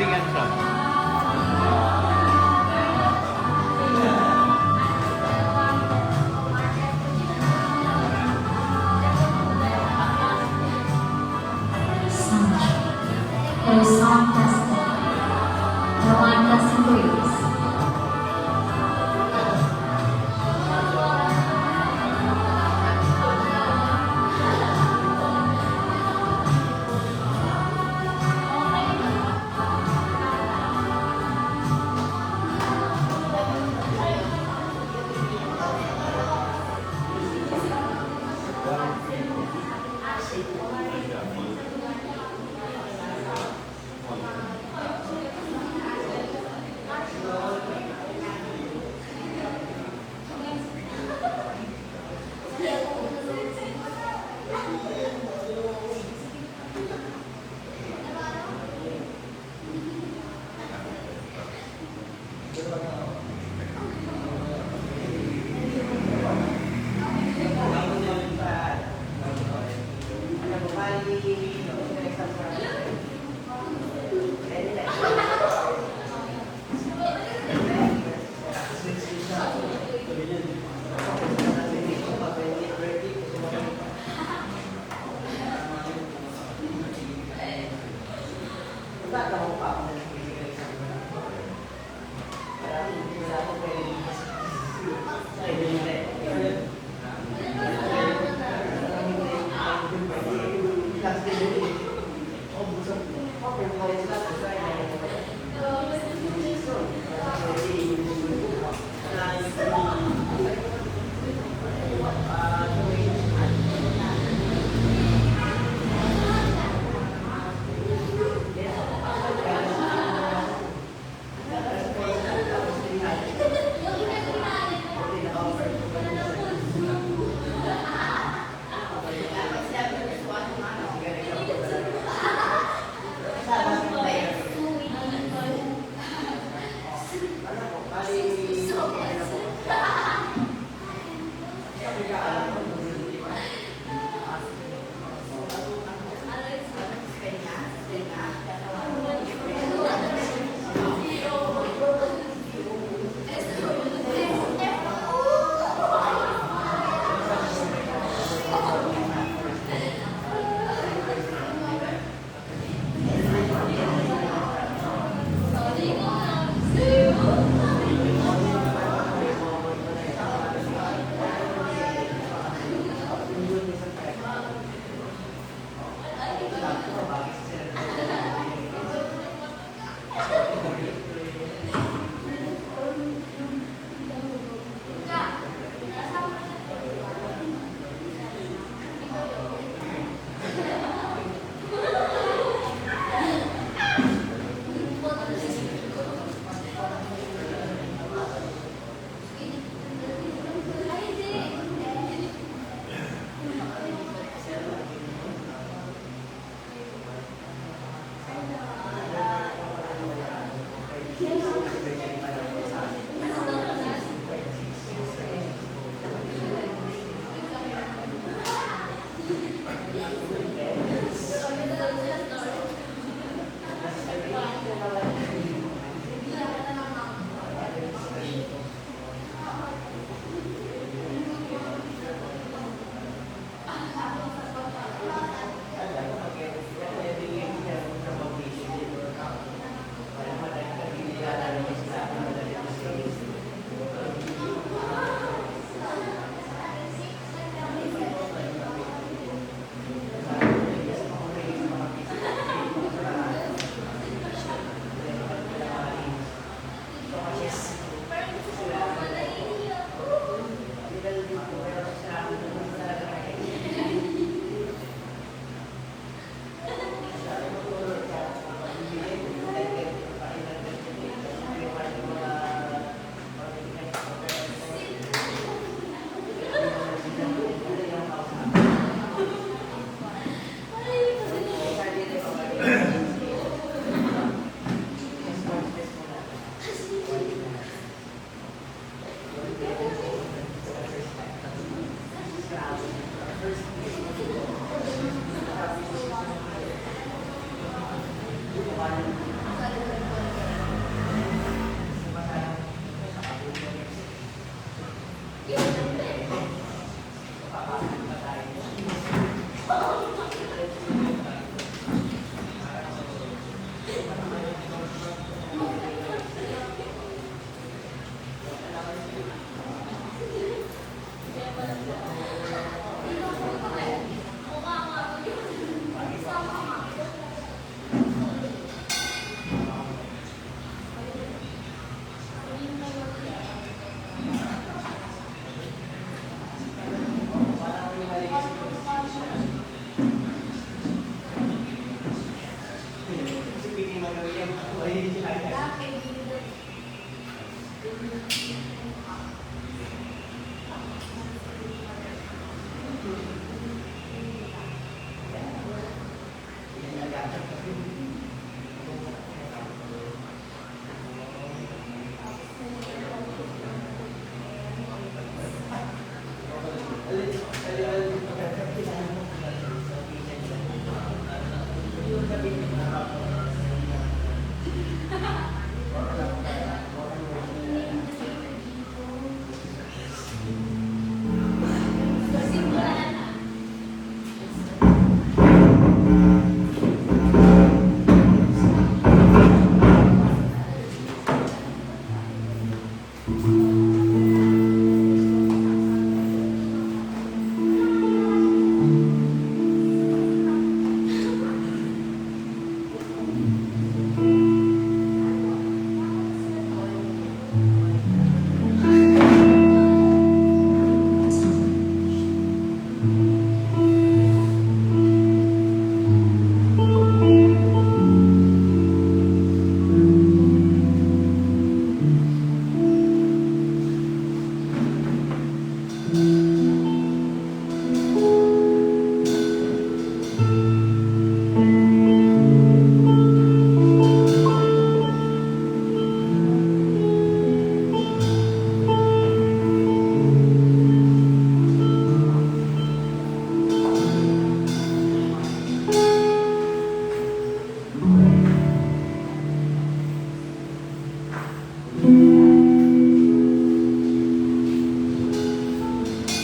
American shop. There's sound testing. No one disagrees.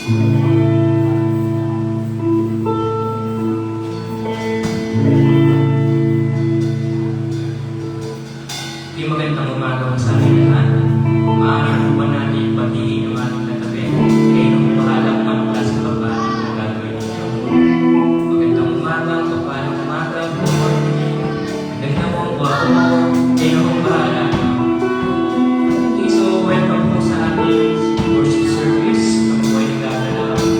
Di magandang umaga sa ating lahat. Maaari po ba natin batiin ang ating katabi? Kayo nang bahala kung anong klase ng paano kung gagawin ninyo. Magandang umaga, paano umaga, good morning. Magandang mo ang gwapo mo, kayo nang bahala. Okay, so welcome po sa ating worship service. Kami po ay nagdadala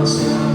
So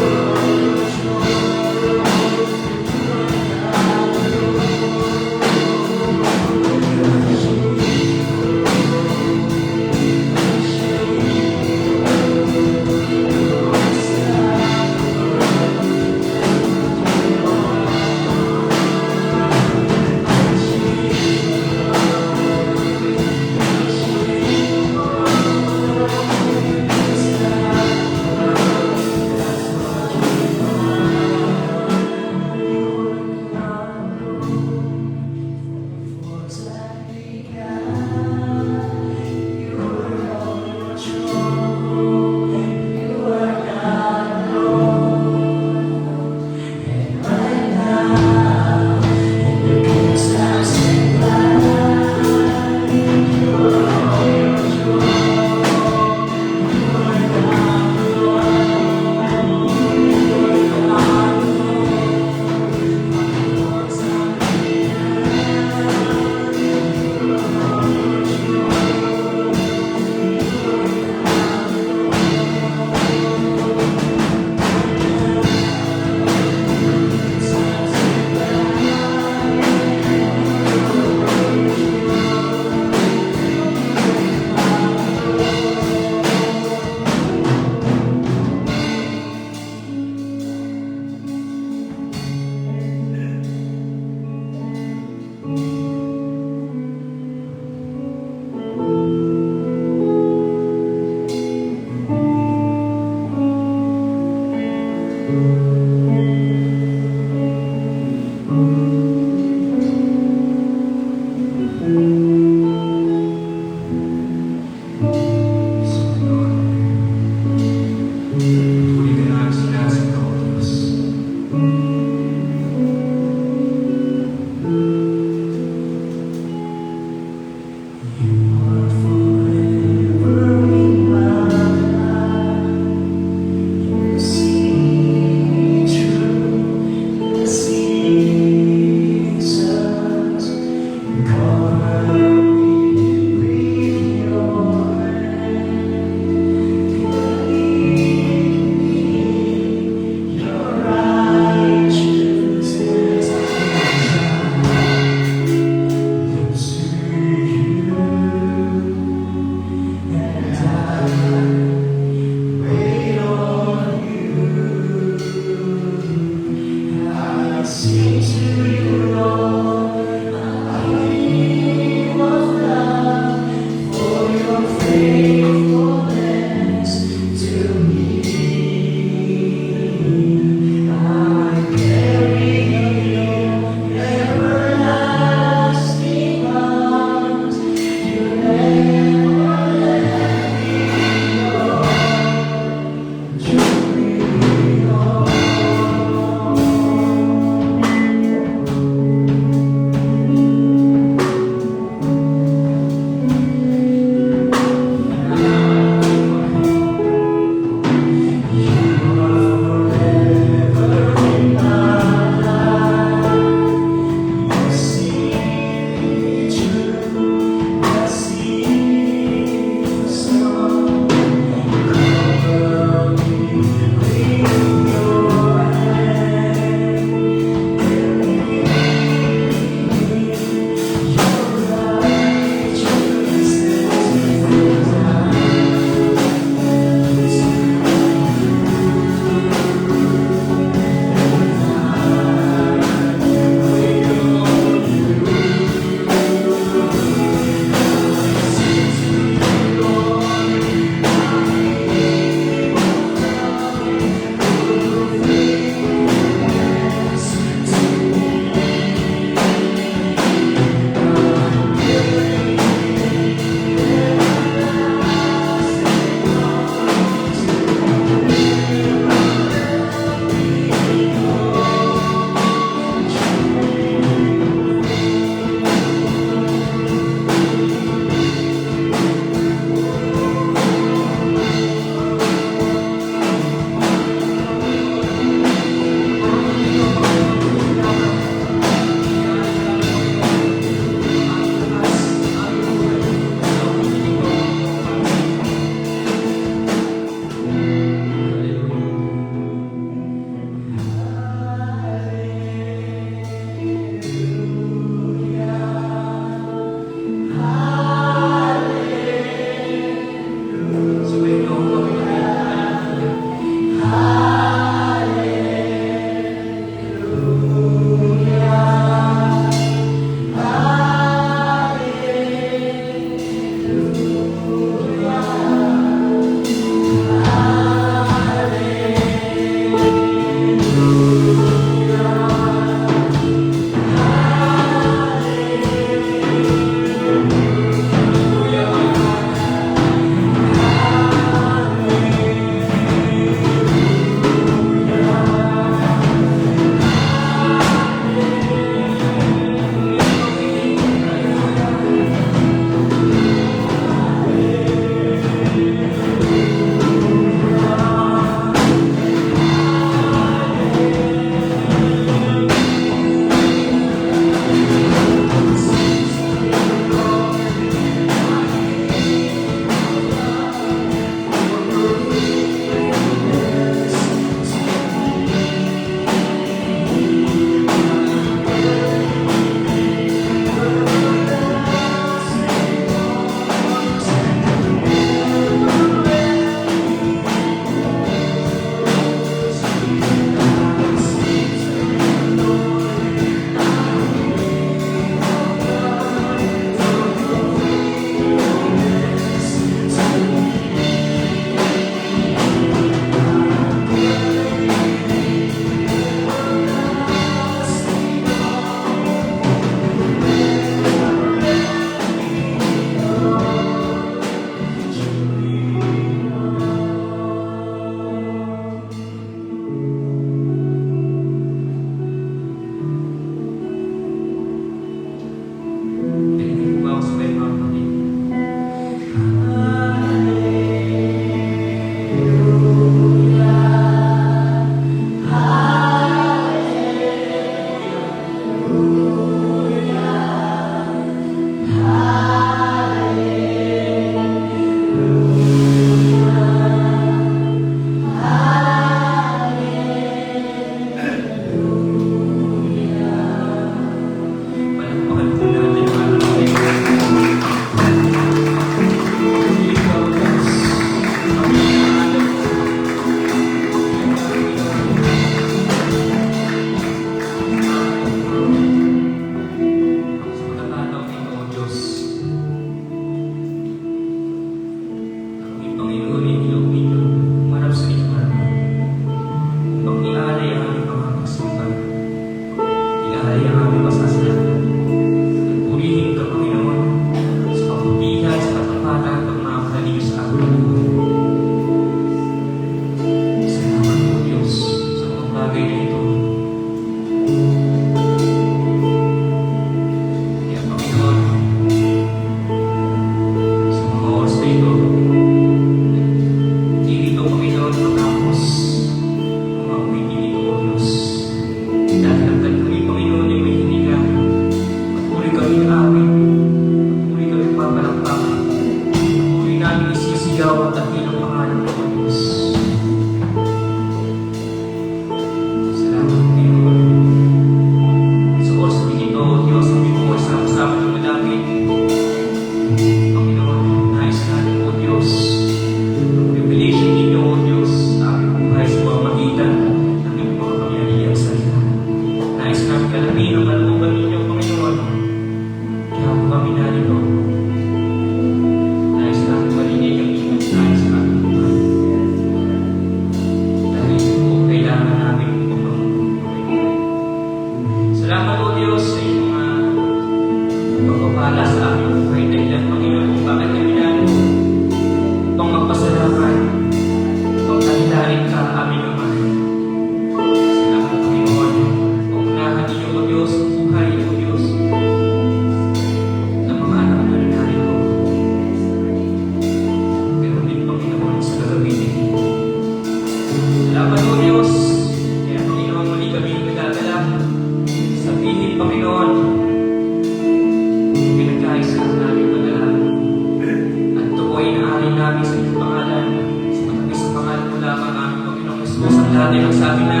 natin magsabi na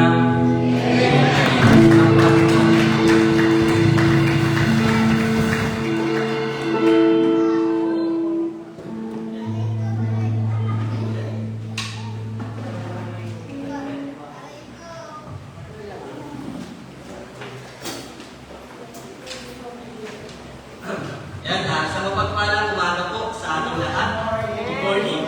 Yan, sa mapagpalang umaga po sa ating lahat. Good morning.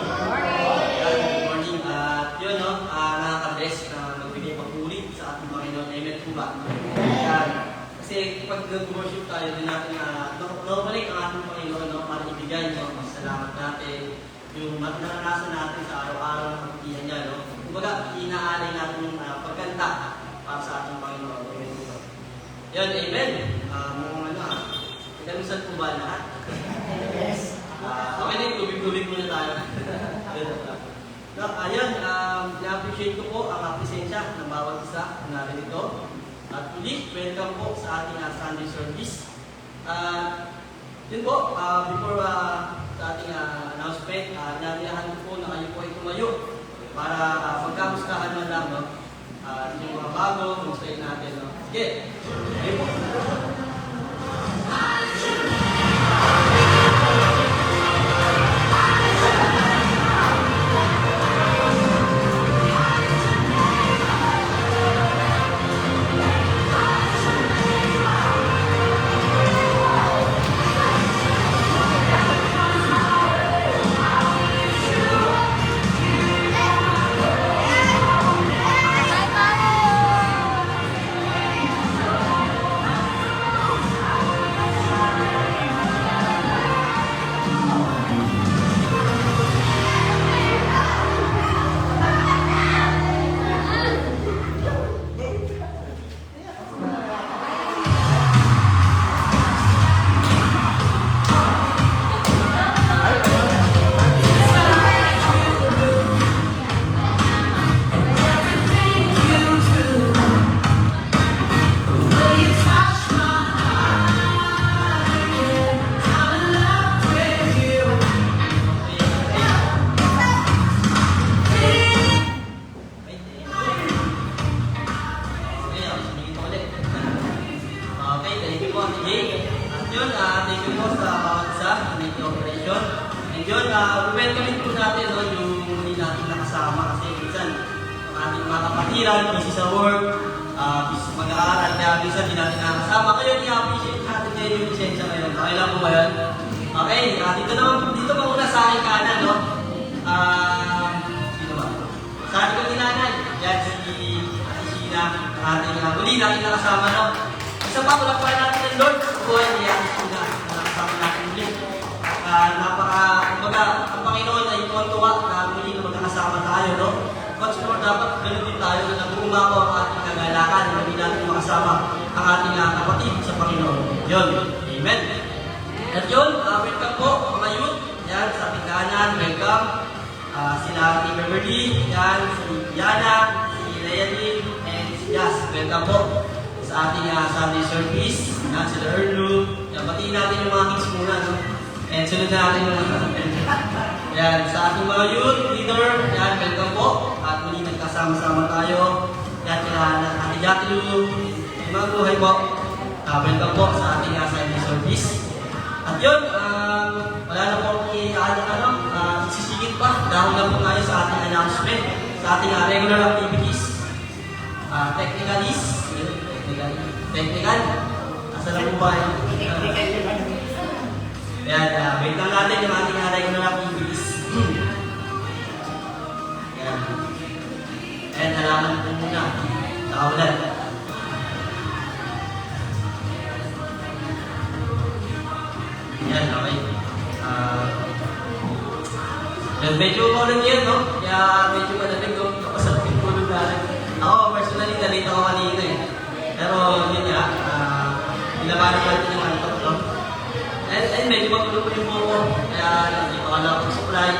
Yan, good morning. At yun, no, nakaka-bless na magbigay papuri sa ating Panginoon. Amen po ba? Yan. Kasi pag nag-worship tayo, din natin normally ang ating Panginoon, no, para ibigay, no, salamat natin, yung naranasan natin sa araw-araw ng pagkikihan niya, no. Kumbaga, inaalay natin yung pagkanta para sa ating Panginoon. Amen po ba? Yan, amen. Kalusan po ba lahat? Yes. Okay na yung tubig-tubig muna tayo. Ayun, na-appreciate ko po ang presensya ng bawat isa na narito. At ulit, welcome po sa ating Sunday service. Yun po, before sa ating announcement, nariyahan ko po na kayo po ay tumayo para magkamustahan man lang, no? Yung mga bago, kumustahin natin, no? Sige, ayun po. Busy sa work, busy sa mag-aaral, kaya minsan di natin nakakasama. Kayo, i-appreciate natin kayo yung lisensya ngayon. Okay lang po ba yun? Okay, dito pa muna sa aking kanan, no? Sino ba? Sa ating kong ninanay. Yan, si Sheena, ating huli natin nakasama, no? Isa pa, palakpakan natin ng Lord. Buhay ni Ate Sheena, nakasama natin ulit. Kumbaga, ang Panginoon ay tuwa na muli na magkakasama tayo, no? Much more dapat ganun din tayo na nag-uumawa ang ating kagalakan na hindi natin makasama ang ating kapatid sa Panginoon. Yun. Amen. At yun, welcome po mga youth. Yan, sa ating kanan, welcome. Sila Ate Beverly, yan, si Yana, si Leonie, and si Jazz. Welcome po sa ating Sunday service. Yan, sila Erlu. Yan, batiin natin yung mga kids muna, no? And sunod natin yung mga yan, sa ating mga youth leader, yan, welcome po. At muli nagkasama-sama tayo. Yan, kila Ate Jatilu, mga buhay po. Welcome po sa ating Sunday service. At yun, wala na po isisigit pa. Dahil na po tayo sa ating announcement, sa ating regular activities. Technical. Asa na po ba yun? Yan, wait lang natin yung ating regular activities. Yan. And halaman po muna sa kaulan. Yan, okay. Yan, medyo ulan yan, no? Kaya medyo malamig, no? Kapasap yung tulog natin. Ako, personally, nalita ko kanina eh. Pero yun nga, nilabanan natin yung antok, no? And medyo matulog ko yung buko. Kaya hindi pa wala akong supply.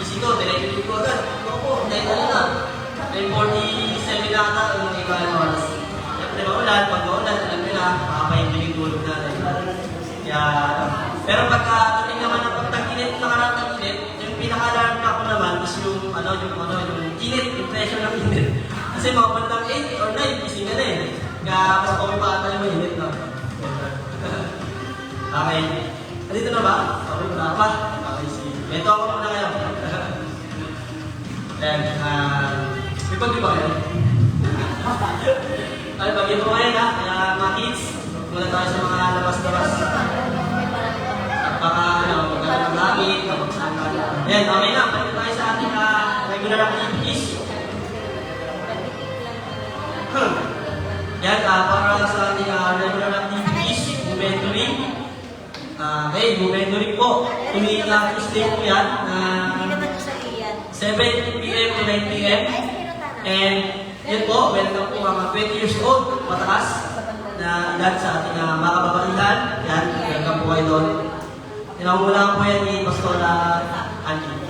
Easy ko, diretso ko agad. Opo, dahil na. May 47 na ata yung iba ng oras. Siyempre maulan, pag maulan, alam nyo na, makapahimig yung tulog natin. Kaya, pero pagka dating naman ng pagtag-init, yung pinaka-alarm na ako naman is yung init, yung pressure ng init. Kasi mga bandang 8 or 9, gising ka na eh. Kaya mas okay pa ata yung mainit, no? Okay. Dito na ba? Okay na pa? Okay, sige. Ito ako muna kayo. Ayan, may pag ba kayo? Ay, pag-ito kayo na. Kaya mga kids, muna tayo sa mga labas-labas. At baka, magkakaroon ng gamit, kapag saan tayo. Ayan, okay na. Pagkita tayo sa ating regular activities. Yan, para sa ating regular activities, inventory. Inventory po. Tuwing Tuesday po yan. 7 p.m. to 9 p.m. And yan po, welcome po mga 20 years old, pataas, na edad sa ating mga kababaihan. Yan, welcome po kayo doon. Tinamula po yan ni Pastor Angie.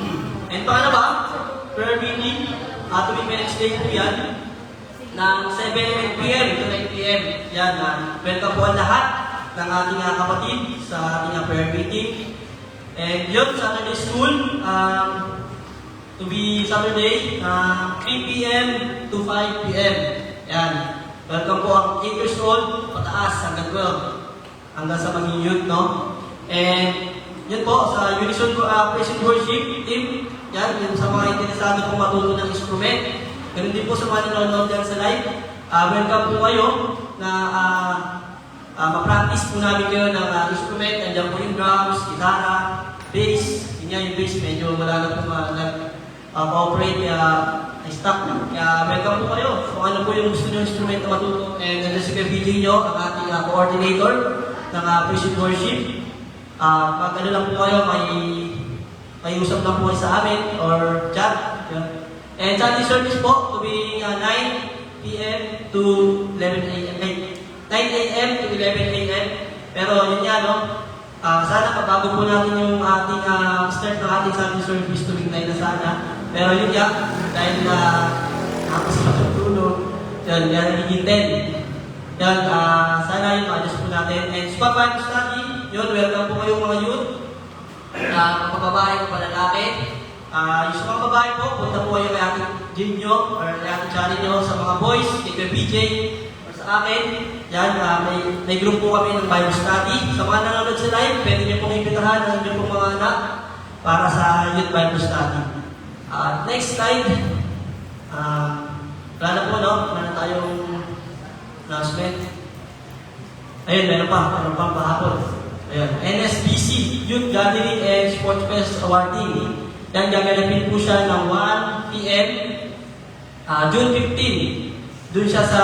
And pangalawa, prayer meeting, tuwing Wednesday po yan, ng 7 p.m. to 9 p.m. Yan, welcome po ang lahat ng ating kapatid sa ating prayer meeting. And yun, Saturday school, to be Saturday, 3 p.m. to 5 p.m. Yan. Welcome po ang 8 years old, pataas hanggang 12. Hanggang sa maging youth, no? And yun po, sa Unison Praise and Worship team, yan, yun sa mga interesado kong matuto ng instrument. Ganun din po sa mga nanonood yan sa live. Welcome po kayo na ma-practice po namin kayo ng instrument. Nandiyan po yung drums, gitara, bass. Yun yan yung bass, medyo wala na po cooperate, stock na. Kaya welcome po kayo. Kung ano po yung gusto nyo instrument na matuto. And nandiyan si BJ nyo, ang ating coordinator ng Praise and Worship. Pag ano lang po kayo, may usap lang po kayo sa amin or chat. Yeah. And Sunday service po to be 9 p.m. to 11 a.m. 9 a.m. to 11 a.m. Pero yun yan, no? Sana pagbago po natin yung ating start ng ating Sunday service tuwing 9 na sana. Pero yun yan, dahil tapos matutulog, yun, yan nagiging 10. Yan, sana yun, adjust po natin. And sa Bible study, yun, welcome po kayong mga youth. Mga babae, mga lalaki. Yung sa mga babae po, punta po kayo kay ating gym nyo, or kay ating channel nyo, sa mga boys, kay BJ, or sa akin. Yan, may group po kami ng Bible study. Sa mga nanonood sa live, pwede nyo pong imbitahan ang inyong pong mga anak para sa youth Bible study. Next slide. Wala na po, no? Wala na tayong announcement. Ayun, meron pa pahapon. Ayun, NSBC, Youth Gathering and Sports Fest Awarding. Yan, gaganapin po siya ng 1 p.m. June 15. Doon siya sa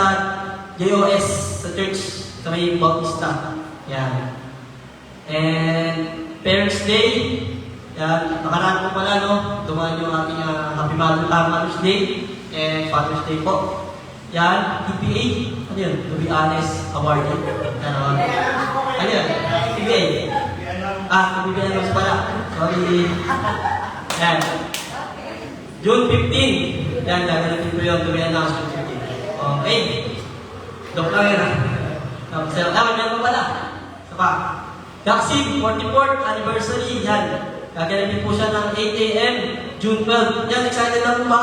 JOS, sa church, sa may Bautista. Yan. And Parents Day, yan, nakaraan po pala, no? Dumaan yung ating Happy Mother's Day and Father's Day po. Yan, TPA, ano yun? To be honest, award yun. Ano yun? TPA. To be honest pala. Sorry. Yan. June 15. Yan, gaganapin po yung to be announced June 15. Okay. Dok lang yan, ha? Tapos, meron pa pala. Isa pa. Vaccine, 44th anniversary. Yan. Gaganapin po siya ng 8 a.m. June 12. Yan, excited na po ba?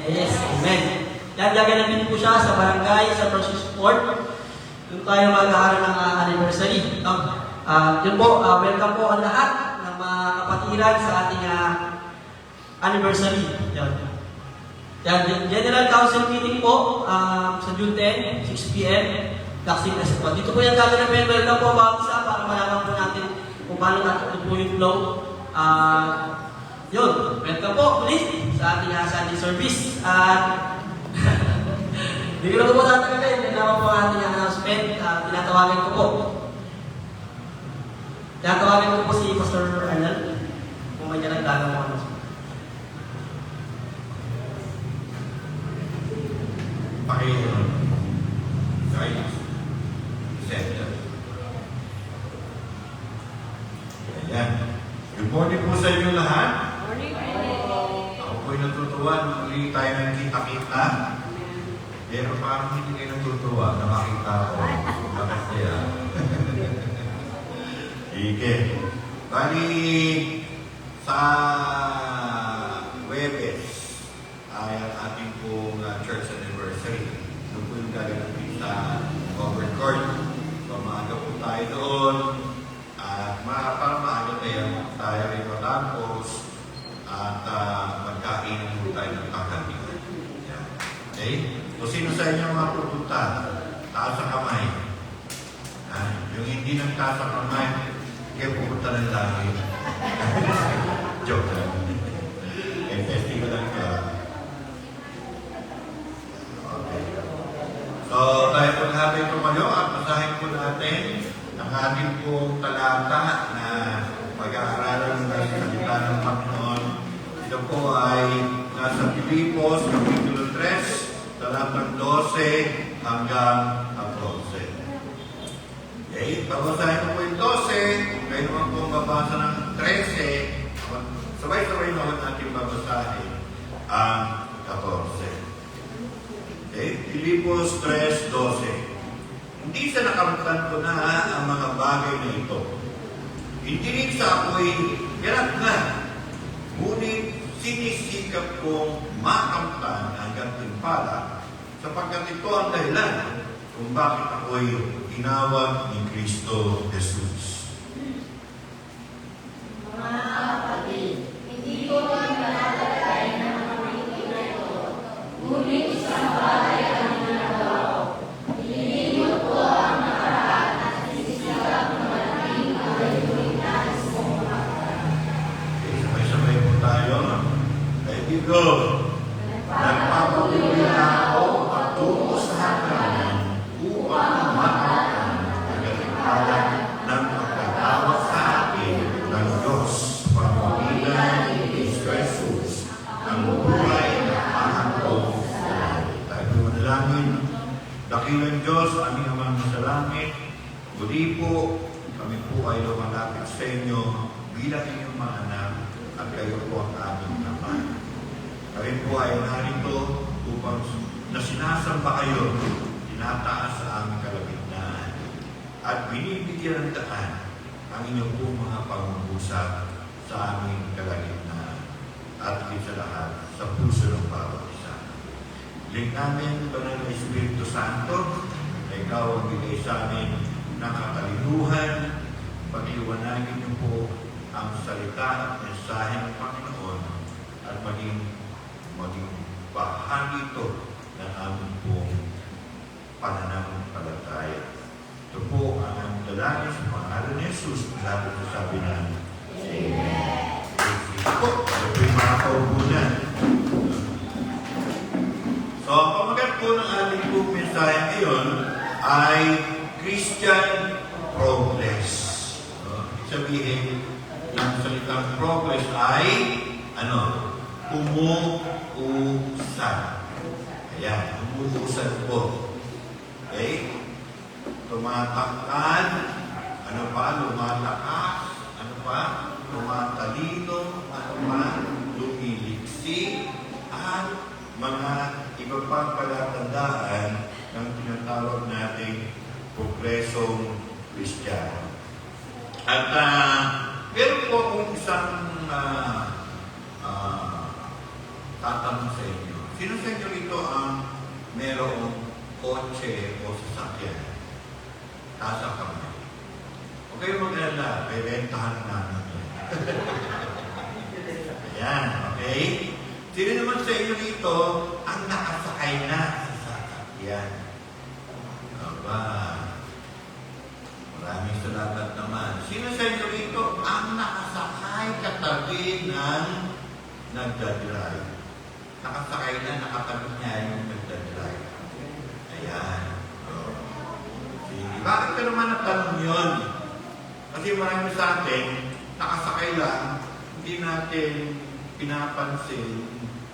Yes, amen. Yan, gaganapin po siya sa barangay, sa Francis Fort. Doon tayo mag-aaral ng anniversary. Yun po, welcome po ang lahat ng mga kapatiran sa ating anniversary. Yan. Yan, General Council meeting po sa June 10, 6 p.m. Vaccine as well. Dito po yan gaganapin. Welcome po bawat isa para malaman po natin kung paano natin po yung flow. Yun, welcome po ulit sa ating Sunday service. Hindi ko na po tatagayin. Nalaman po ang ating announcement. Tinatawagan ko po. Tinatawagan ko po si Pastor Arnel kung may nagdagang mo announcement. Guys, center. Ayan. Good morning po sa inyo lahat. Ako po'y natutuwa nung muli tayo nagkita-kita. Pero parang hindi kayo natutuwa na makita ko. Bakit kaya? Ike. Bali, sa Webes, ay ang ating pong church anniversary. Doon po yung gaganapin sa covered court. So, maaga po tayo doon. At para maaga tayo rin matapos at magkainan po tayo ng tanghalian. Yan. Okay? So, sino sa inyo mga pupunta? Taas ang kamay. Yung hindi nang taas ang kamay, kaya pupunta ng langit. Joke lang. Festival lang ka. Okay. So, tayo po natin tumayo at masahin po natin ang ating pong talata na pag-aaralan ng salita ng Panginoon. Ito po ay nasa Filipos, Kapitulo 3, talatang 12 hanggang 14. Okay, pag-basahin ko po yung 12, kayo naman po mabasa ng 13, sabay-sabay naman natin babasahin ang 14. Okay, Filipos 3:12. Hindi sa nakamtan ko na ang mga bagay na ito. Hindi rin sa ako'y ganap na. Ngunit sinisikap kong makamtan ang gantimpala sapagkat ito ang dahilan kung bakit ako'y tinawag ni Kristo Jesus. Mga kapatid, hindi ko rin matatalay ng mga pagkikita ito, ngunit isang bagay ang ginagawa ko. Ililimot ko ang nakaraan at sinisikap na malaking ang layunin sa mga Okay, sabay-sabay po tayo. Kaibigan, nagpapatuloy na ako patungo sa hangganan upang makamtan ang gantimpala ng pagkatawag sa akin ng Diyos, pamamagitan ni Kristo Jesus, ang buhay na pahantong sa langit. Tayo po manalangin. Dakilang Diyos, aming Amang sa langit, muli po, kami po ay lumalapit sa inyo bilang inyong mga anak at kayo po ang aming naman. Kami po ay narito upang na sinasamba kayo, tinataas sa aming kalagitnaan at binibigyan ng daan ang inyong pong mga pangungusap sa aming kalagitnaan at higit sa lahat sa puso ng bawat isa. Hiling namin, Banal na Espiritu Santo, na ikaw ang bigay sa amin ng katalinuhan, pag-iwanagin niyo po ang salita at mensahe ng Panginoon at maging bahagi ito ng aming pong pananampalataya. Ito po ang aming dalangin sa pangalan ni Jesus. Lahat ito sabi namin. Amen. Ito po yung mga kaubunan. So, ang pamagat po ng ating pong mensahe ngayon ay Christian progress. Sabihin, ng salitang progress ay umuusad. Ayan, umuusad po. Okay? Tumatakad, lumalakas, tumatalino, lumiliksi, at mga iba pang palatandaan ng tinatawag nating progresong Kristiyano. At meron po akong isang tatanong sa inyo. Sino sa inyo ito ang merong kotse o sasakyan? Tasa kami. Huwag kayong mag-alala, bebentahan namin yan. Ayan, okay? Sino naman sa inyo ito ang nakasakay na sa sasakyan? Aba, maraming salamat naman. Sino sa inyo ito ang nakasakay katabi ng nagdadrive? Nakasakay na, nakatabi niya yung nagdadrive. Ayan. Sige. Bakit ka naman natanong yun? Kasi marami sa atin, nakasakay lang, hindi natin pinapansin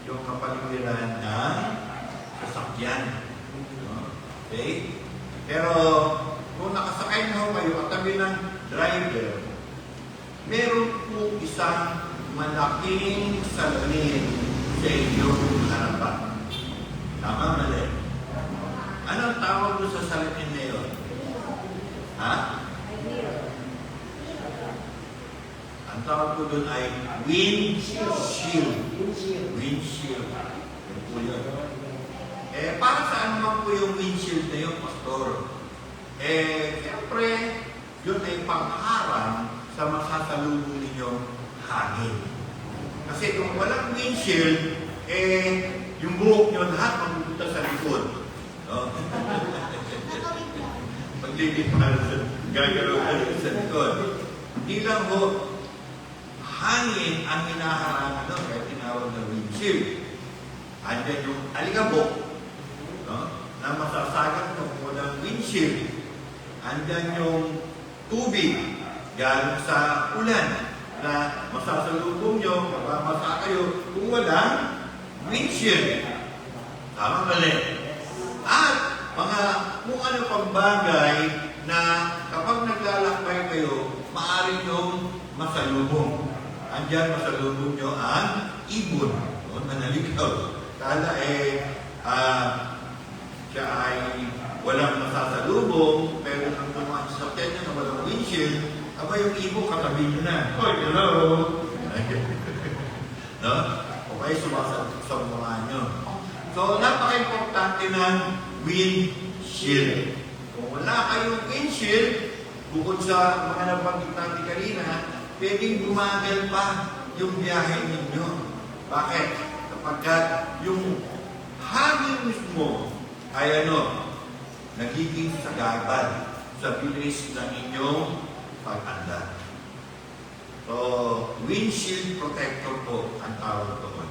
yung kapaligiran ng sasakyan. Okay? Pero, kung nakasakay na ho kayo katabi ng driver, meron po isang malaking salamin sa inyong harapan. Tama, mali? Anong tawag doon sa salamin na yun? Ha? Ang tawag ko doon ay windshield. Windshield. naman po yung windshield na yun, Pastor? Siyempre, yun ay pangharang sa masasalubong ninyong hangin. Kasi kung walang windshield, yung buhok nyo lahat mapupunta sa likod. No? Maglilipal gagalaw kayo sa likod. Hindi lang ho, hangin ang hinaharangan doon, kaya tinawag na windshield. Andiyan yung alikabok, no? Na masasagat mo kung walang windshield. Andiyan yung tubig galing sa ulan na masasalubong nyo, mababasa kayo kung walang windshield. Tama mali. At mga kung ano pang bagay na kapag naglalakbay kayo, maaari nyong masalubong. Andiyan masalubong nyo ang ibon. O, manaligaw. Kala siya ay walang masasalubong, pero nang dumaan sa sakyan niya na walang windshield, aba yung ibon katabi nyo na. Hoy, hello! No? O kayo sumasagot sa mukha nyo. So, napaka-importante ng windshield. Kung wala kayong windshield, bukod sa mga nabanggit natin kanina, pwedeng gumagal pa yung biyahe ninyo. Bakit? Kapagkat yung hangin mismo ay nagiging sagabal sa bilis ng inyong pag-andar. So, windshield protector po ang tawag doon.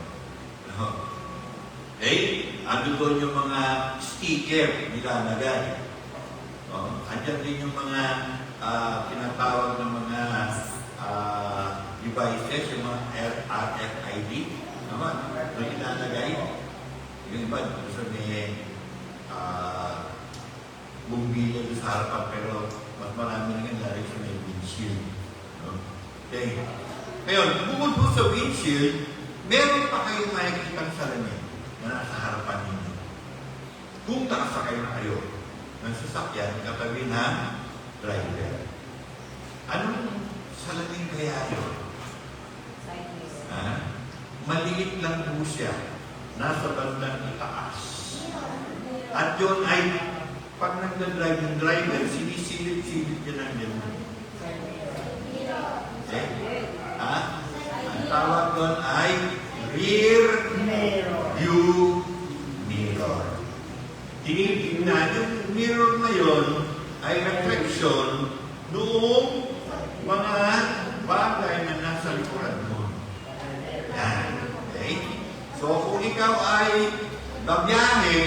Okay? Ando doon yung mga sticker nilalagay. Andyan din yung mga tinatawag ng mga devices, yung mga RFID. Naman, doon nilalagay. Yung iba, gusto may bumbilya sa harapan, pero mas marami na nga lari sa may windshield. Okay. Ngayon, bukod po sa windshield, meron pa kayong makikitang salamin na nasa harapan ninyo. Kung nakasakay na kayo ng sasakyan, katabi ng driver. Anong salamin kaya yun? Maliit lang po siya. Nasa bandang itaas. At yun ay, pag nagdadrive yung driver, sinisilip-silip niya ng gano'n. Ang tawag doon ay rear view mirror. Tinitingnan yung mirror na yun ay reflection noong mga bagay na nasa likuran mo. Yan. Okay? So, kung ikaw ay babiyahe,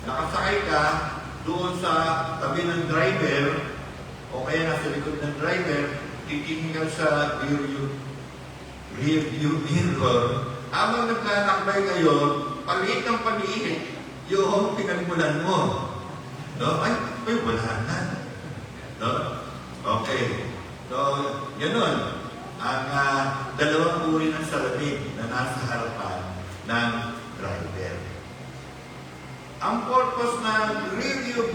nakasakay ka doon sa tabi ng driver, o kaya nasa likod ng driver, titingin ka sa rear view mirror, habang naglalakbay kayo, paliit ng paliit, yung pinagmulan mo. No? Ay, wala na. No? Okay. So, ganun. Ang dalawang uri ng salamin na nasa harapan ng driver. Ang purpose ng rear view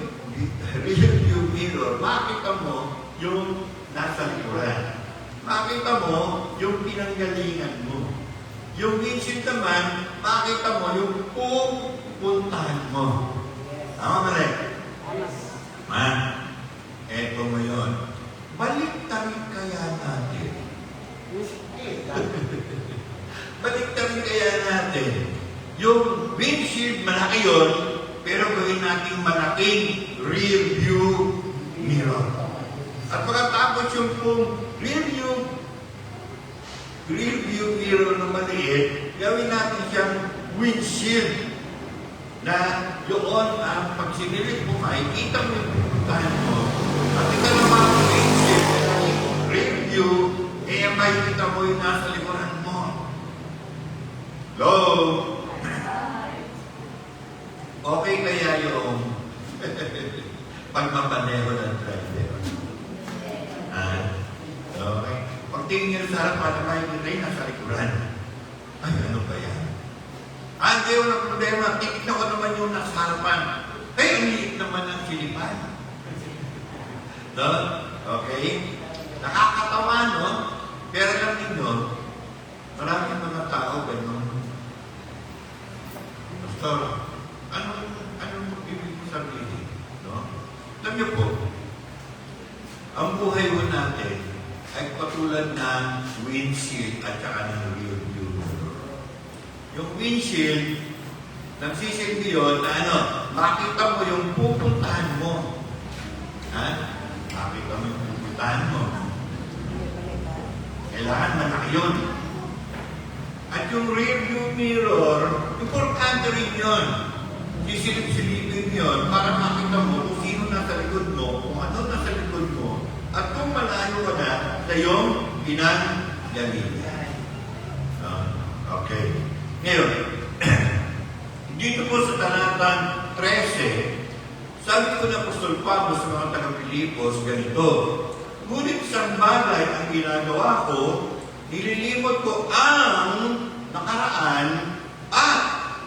mirror, makita mo yung nasa likuran. Makita mo yung pinanggalingan mo. Yung windshield naman, makita mo yung pupuntahan mo. Tama ba rin? Eto mo yun. Baliktarin kaya natin. Baliktarin kaya natin. Yung windshield, malaki yun, pero gawin natin malaking rear view mirror. At pagkatapos yung rear view mirror na maliit, gawin natin siyang windshield na yun ang pag sinilit mo, makikita mo yung pupuntahan mo. At ito naman ang windshield na rear view, makikita mo yung nasa likuran mo. Hello? Okay kaya yung pagmapaneho ng driver? Okay. Pag tingin nyo sa harapan, makikita yung nasa likuran. Ay, ano ba yan? Hindi ko na problema. Tingnan ko naman yung nasa harapan. Ay, ang liit naman ang silipan. No? Okay? Nakakatawa, no? Pero lang ninyo, maraming mga tao ganun. Pastor, anong niyo po, ang buhay mo natin ay patulad ng windshield at saka ng rear view mirror. Yung windshield, nagsisilbi yun na makita mo yung pupuntahan mo. Ha? Makita mo yung pupuntahan mo. Kailangan malaki yun. At yung rear view mirror, importante rin yun. Sisilip-silipin yun para makita mo kung sino nasa likod mo, kung ano nasa likod mo, at kung malayo ka na sa iyong pinanggalitan. Okay. Ngayon, dito po sa talatang 13, sabi ko na Apostol Pablo sa mga taga-Pilipos, ganito, ngunit isang bagay ang ginagawa ko, nililimot ko ang nakaraan at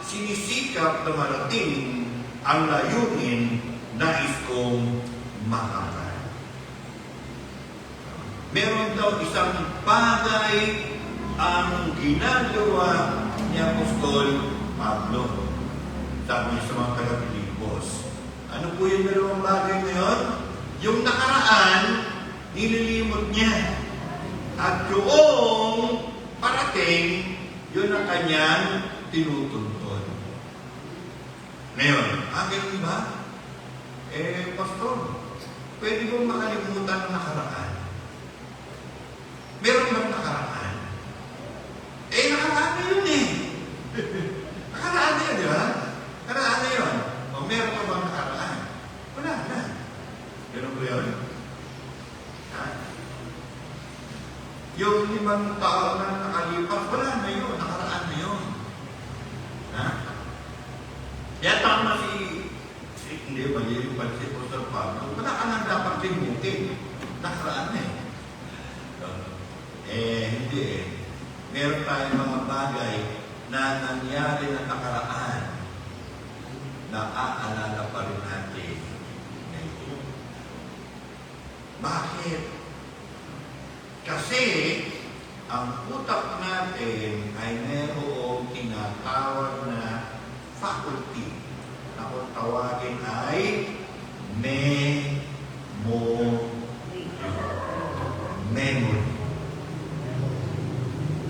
sinisikap na marating ang layunin nais kong makakamit. Meron daw isang bagay ang ginagawa ni Apostol Pablo. Sabi niya sa mga taga-Pilipos. Ano po yung dalawang bagay na yun? Yung nakaraan, nililimot niya. At yung parating, yun ang kanyang tinutuntun. Ngayon, ganun ba? Pastor, pwede bang makalimutan ang nakaraan? Meron bang nakaraan? Nakaraan na yun Nakaraan na yun, di ba? Nakaraan na yun. O meron ka bang nakaraan? Wala na. Ganun ba yun? Ha? Yung 5 taon na nakalipas, wala na yun. Nakaraan na yun. Ha? Kaya tama hindi, mali yung si Pastor Pablo. Wala ka nang dapat limutin. Nakaraan na hindi Meron tayong mga bagay na nangyari na nakaraan na aalala pa rin natin ngayon. Bakit? Kasi ang utak natin ay merong tinatawag na faculty na kung tawagin ay memory.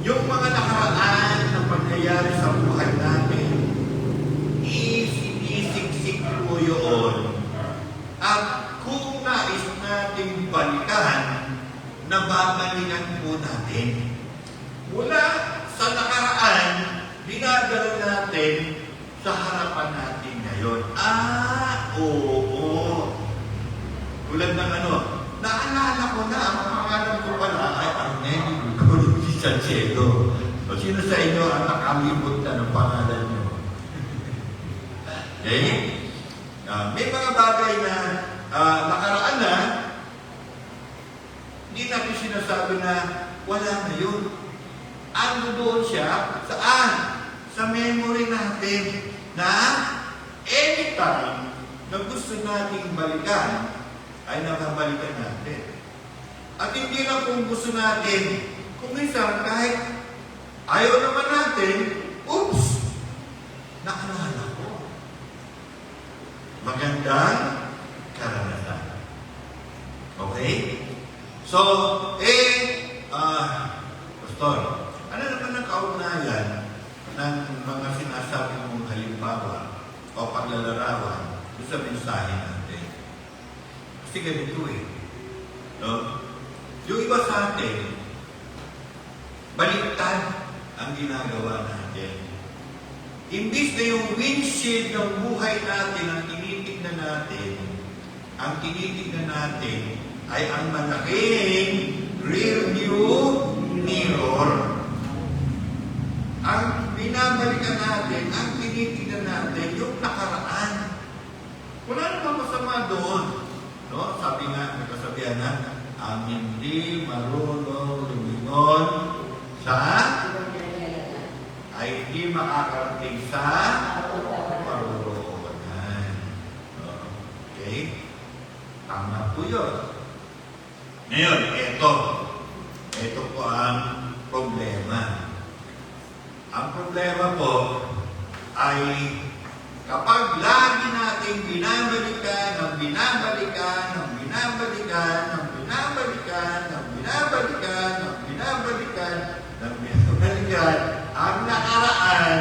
Yung mga nakaraan na pangyayari sa buhay natin, sinisiksik po yun. At kung nais nating balikan, nababalikan po natin. Mula sa nakaraan, dinadala natin sa harapan natin ngayon. Oo. Tulad ng naalala ko na, ang pangalan ko pala ay Arnel Salcedo. O sino sa inyo ang nakalimot na ng pangalan nyo? May mga bagay na nakaraan na, hindi natin sinasabi na wala na yun. Ando doon siya, saan? Sa memory natin na anytime na gusto nating balikan, ay nakabalikan natin. At hindi lang kung gusto natin, kung minsan kahit ayaw naman natin, oops, naalala ko. Magandang karanasan. Okay? So, Pastor, ano naman ang kaugnayan ng mga sinasabi mong halimbawa o paglalarawan sa mensahe natin? Kasi ganito no? Yung iba sa atin, baliktad ang ginagawa natin. Imbis na yung windshield ng buhay natin ang tinitignan natin ay ang malaking rear view mirror. Ang binabalikan natin, ang tinitignan natin, yung nakaraan. Wala namang masama doon. No? Sabi nga, may kasabihan na, ang hindi marunong lumingon sa ay hindi makakarating sa paruroonan. Okay? Tama po yun. Ngayon, ito po ang problema. Ang problema po ay kapag lagi natin binabalikan binabalikan, ng binabalikan, ng binabalikan, ng binabalikan, ng binabalikan, ang nakaraan,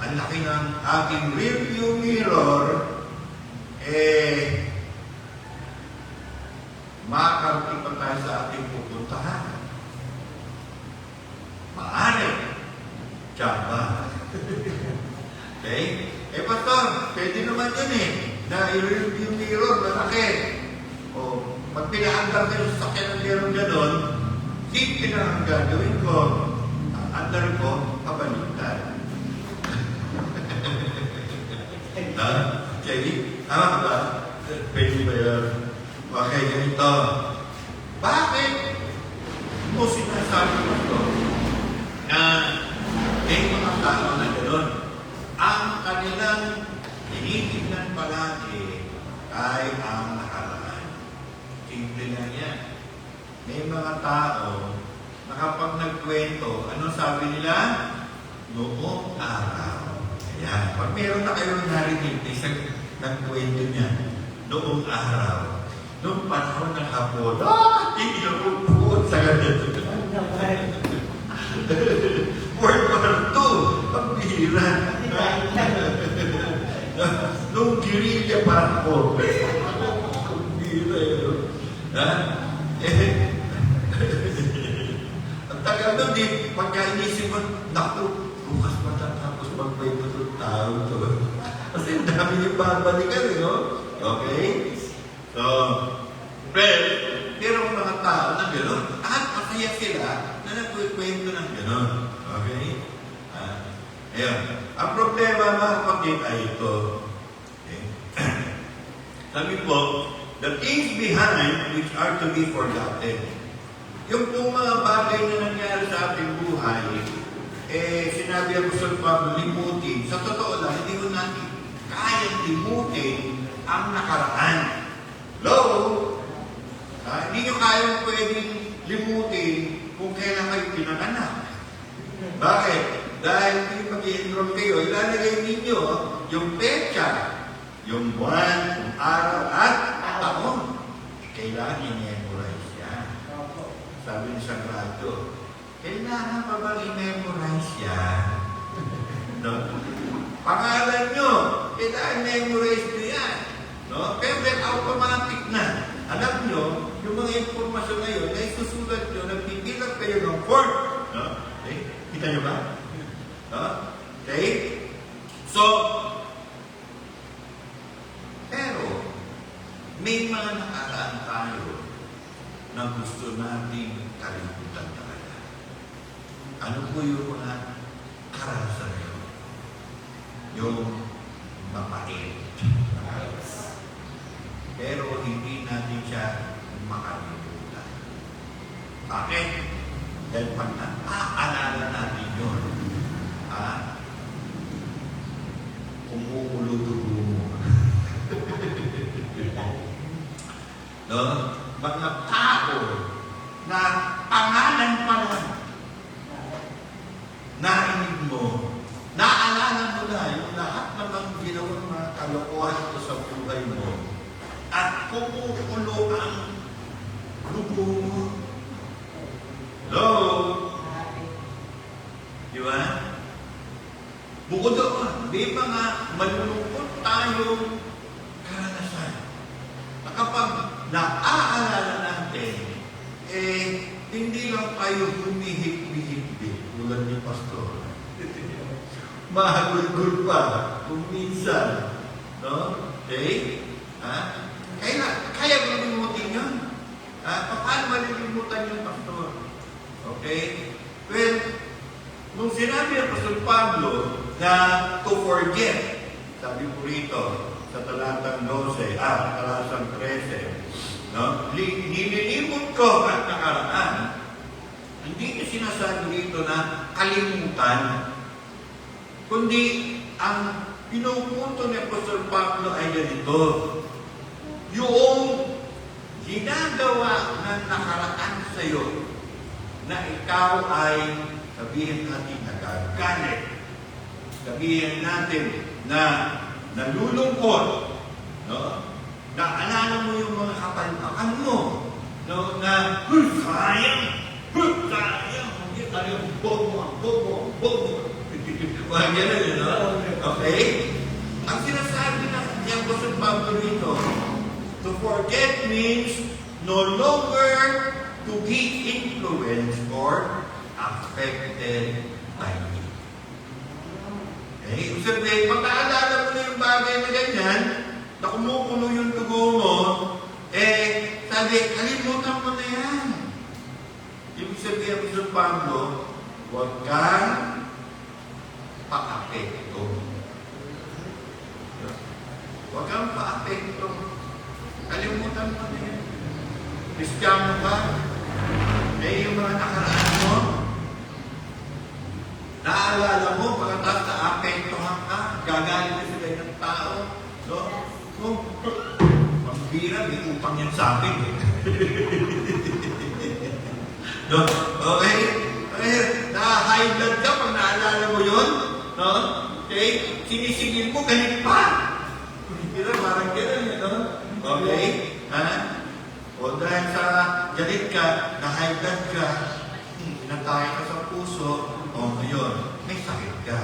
ang laki ng aking review mirror, makakarating pa tayo sa ating pupuntahan. Maaari. Tsaba. Okay? Pastor, pwede naman yun na i-review mirror, malaki. O, pag pinaandar kayo sa sakyan ng meron gano'n, simple na ang gagawin ko. Ang andar ko, kabaliktad. Okay? Tama ba? Pwede ba yun? Okay, ganito. Bakit mo sinasabi mo ito? Na may mga tao na gano'n. Ang kanilang tinitignan palagi ay ang nakaraan. Simple lang yan. May mga tao na kapag nagkwento, ano sabi nila? Noong araw. Ayan. Pag meron na kayong narinig na isang nagkwento niya, noong araw, noong panahon ng hapon, hindi na po sa ganito. World War II, pambihira. Nung guerrilla parang po. Pambihira yun. Ang tagal nun din, pagka inisip mo, naku, bukas matatapos magkwento ng tao ito. Kasi ang dami yung babalikan, no? Okay? So, pero mga tao na gano'n, at masaya sila na nagkwento ng gano'n. Okay? Ayan. Ang problema, mga kapatid, ay ito. Okay? Sabi po, the things behind which are to be forgotten. Yung pong mga bagay na nangyari sa ating buhay, sinabi ang Apostol Pablo, limutin. Sa totoo lang, hindi mo natin kayang limutin ang nakaraan. Hello? Hindi nyo kayang pwedeng limutin kung kailan kayo pinanganak. Bakit? Dahil yung mag-i-enroll kayo, ilalagay ninyo yung petsa, yung buwan, yung araw, at taon. Kailangan i-memorize yan. Sabi ni Sagrado, kailangan pa ba i-memorize yan? No? Pangalan nyo, kailangan memorize nyo yan. No? Pero then automatic na. Alam nyo, yung mga informasyon na yun, na isusulat nyo, nagpipilat kayo ng court. No? Okay? Kita nyo ba? No? Okay? So, pero, may mga nakaraan tayo na gusto nating kalimutan talaga. Ano po yung mga karanasan nyo? Yung mapait. Pero hindi natin siya makalimutan. Bakit? Dahil pag naaalala natin yun, umuulo dugo mo. No? Mga tao na pangalan pa lang, narinig mo, naalala mo na yung lahat namang ginawang mga kalokohan ko sa buhay mo, at kumukulo ang dugo mo. Hello? Di ba? Bukod doon, may mga malulungkot tayong karanasan na kapag naaalala natin, hindi lang tayo humihik-hihik-hik tulad ni Pastor. Mahagulgul pa kung minsan. No? Okay? Kaya malilimutin yun. Paano malilimutan yung Pastor? Okay? Well, nung sinabi ng Apostol Pablo na to forget, sabi po rito sa talatang 12, talatang 13, no? Nililimot ko ang nakaraan. Hindi niya sinasabi rito na kalimutan, kundi ang pinupunto ni Apostol Pablo ay ganito. Yung ginagawa ng nakaraan sa iyo na ikaw ay sabihin natin nagagalit, sabihin natin na nalulungkot, no? Naalala mo yung mga kapalpakan mo. No, na, sayang. Hindi tayo, bobo. Mga ganun yun, no? Okay? Ang sinasabi ng Apostol Pablo rito, to forget means no longer to be influenced or affected by it. Okay? Ibig sabihin, pag naalala mo na yung bagay na ganyan, na kumukulo yung dugo mo, sabi, kalimutan mo na yan. Ibig sabihin, Apostol Pablo, huwag kang pa-apekto. Huwag kang pa-apekto. Kalimutan mo na yan. Kristiyano ka? Yung mga nakaraan mo, naalala mo, pagkatapos na-apektohan ka, gagaling na sila ng tao, no? Pambira, may upang yan sa akin. No? Okay? Na-high blood ka pag naalala mo yun. No? Okay? Sinisigil mo, galit pa. Pambira, parang gano'n. No? Okay? O dahil sa galit ka, na-high blood ka, inatake ka sa puso, o ngayon, may sakit ka.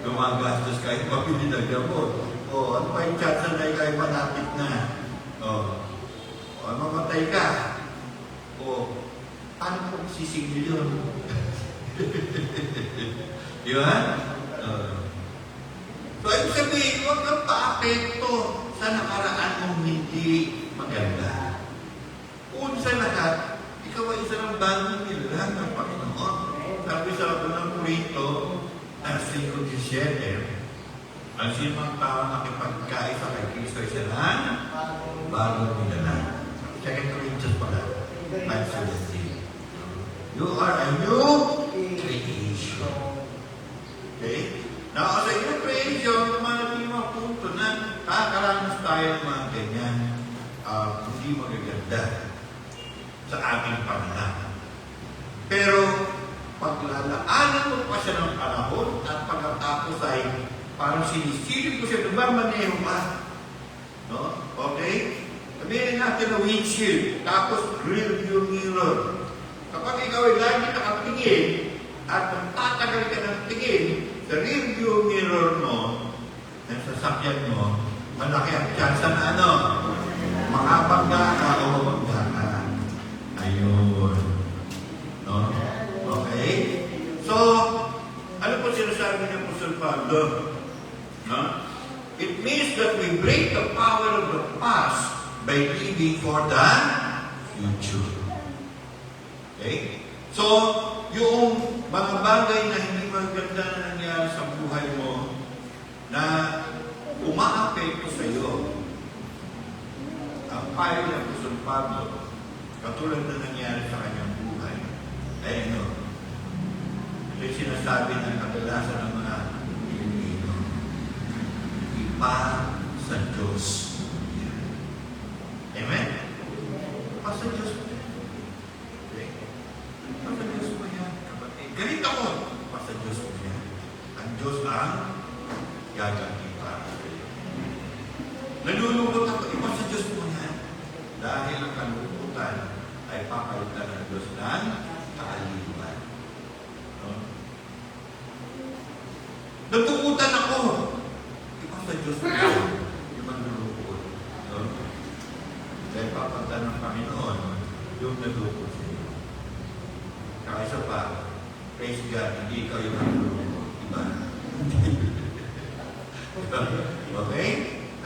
Gumagastos ka, pabili na gamot. O, ano pa yung chance na ikaw malapit na? O, mamatay ka. O, paano kung sisingil yun? Di ba? So, ibig sabihin, huwag kang pa-apekto sa nakaraan mong hindi maganda. Kung sa lahat, ikaw ay isa ng bagong nilalang ng Panginoon. Sabi sa unang Korinto, ang 5:17, ang sinumang tao nakipagkaisa kay Kristo ay siya ng bagong nilalang. 2 Corinthians pala, 5:17. You are a new creation. Okay? Now, sa new creation, lumalating yung mga punto na kakaranas tayo ng mga ganyan hindi magaganda sa ating panahon. Pero, paglalaanan mo pa siya ng panahon at pagkatapos ay parang sinisilip ko siya, nagmamaneho pa. No? Okay? Sabihin natin na windshield, tapos rear view mirror. Kapag ikaw ay lagi nakatingin at magtatagal ka ng tingin sa rear view mirror mo, ng sasakyan mo, malaki ang chance na makapagda ka o mabagda ka. Ayun. No? Okay? So, ano po sinasabi ng Apostol Pablo? No? It means that we break the power of the past by living for the future. Okay? So, yung mga bagay na hindi maganda na nangyari sa buhay mo na umaapekto sa iyo, ang payo ng Apostol Pablo, katulad na nangyari sa kanyang buhay, ay ito yung sinasabi ng kadalasan ng mga Pilipino, ipa sa Diyos. Amen? Ipa sa Diyos mo. Okay? Ipa sa Diyos mo yan, kapatid. Galit ako. Ipa sa Diyos mo yan. Ang Diyos ang gaganti para sa iyo. Nalulungkot ako. Ipa sa Diyos mo yan. Dahil ang kalungkutan ay papalitan ng Diyos ng kaaliwan. Natukutan ako. Iba sa Diyos mo yan. Ibang nalukot. Dahil papalitan ng Panginoon yung nalukot sa iyo. Kaya pa, praise God, hindi ikaw yung nalukot. Iba. Okay?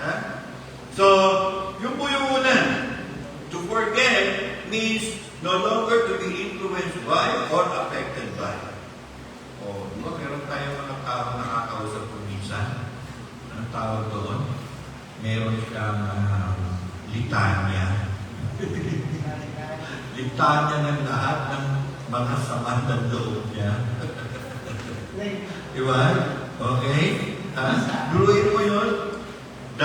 Ha? So, yung po yung una. To forget means no longer to be influenced by or affected by. O, di ba, meron tayong mga tao nakakausap ko minsan. Anong tawag doon? Meron siyang litanya. Litanya ng lahat ng mga sama ng loob niya. Di ba? Okay? Ha? Duruin mo yun. 2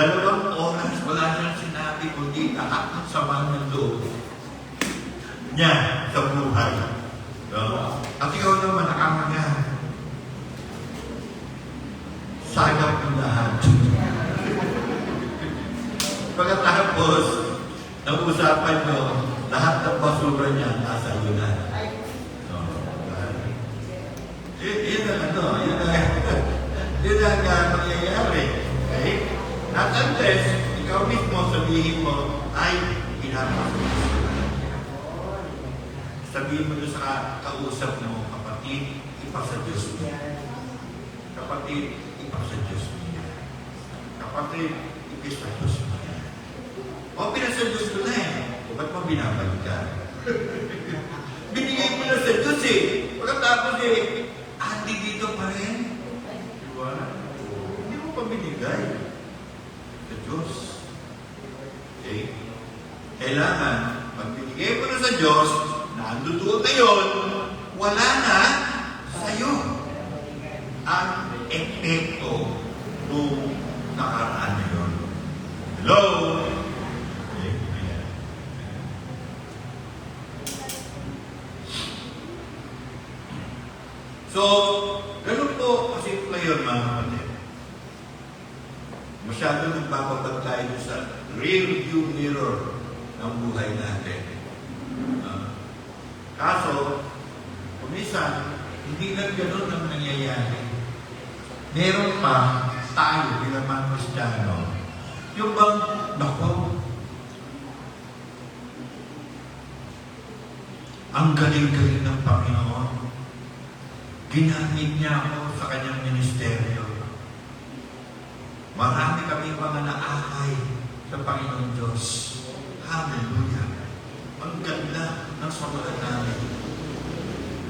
oras, wala siyang sinabi kundi lahat ng sama ng loob niya sa buhay. No? At ikaw naman nakamaga. Sagap ng lahat. Pagkatapos, nag-usapan nyo, lahat ng basura niya nasa iyo na. So, yun ang ano, yun ang mangyayari. Okay? Not unless, ikaw mismo sabihin mo, ay, pinapasok. Sabihin mo doon sa kausap mo, kapatid, ipasa Diyos mo. Kapatid, ipasa Diyos mo. Kapatid, ipasa Diyos mo. O, pinasa Diyos mo na eh. O, ba't mo binabalikan? Binigay mo na sa Diyos eh. Pagkatapos eh, andi dito pa rin. Diba? Hindi mo pa binigay sa Diyos. Okay? Kailangan, pag binigay mo na sa Diyos, nandoon na yun, wala na sa'yo ang epekto nung nakaraan na yun. Hello? So, ganun po kasi yun, mga kapatid. Masyado nagbababag tayo sa rear view mirror ng buhay natin. Kaso, kumisan, hindi lang ganun ang nangyayari. Meron pa tayo bilang mga Kristiyano, yung bang, nako, ang galing-galing ng Panginoon. Ginamit niya ako sa kanyang ministeryo. Marami kami mga naakay sa Panginoon Diyos. Hallelujah. Ang ganda ng samahan namin.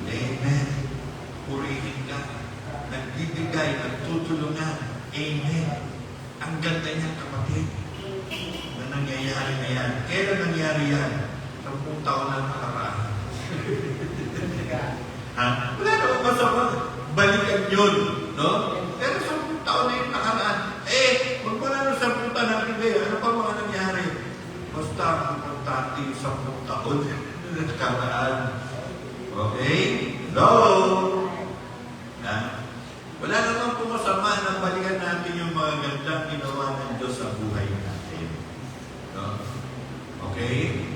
Amen. Purihin ka. Nagbibigay, nagtutulungan. Amen. Ang ganda niya, kapatid, na nangyayari na yan. Kailan nangyari yan? 10 taon na nakaraan. Ha? Wala naman masama. Balikan yun. No? Pero 10 taon na yung nakaraan. Magmula na 10 taon natin ngayon. Ano pa mga nangyari? Basta ang importante yung 10 taon na nakaraan. Okay? Hello? Ha? Wala naman po masama na balikan natin yung mga gandang ginawa ng Diyos sa buhay natin. No? Okay?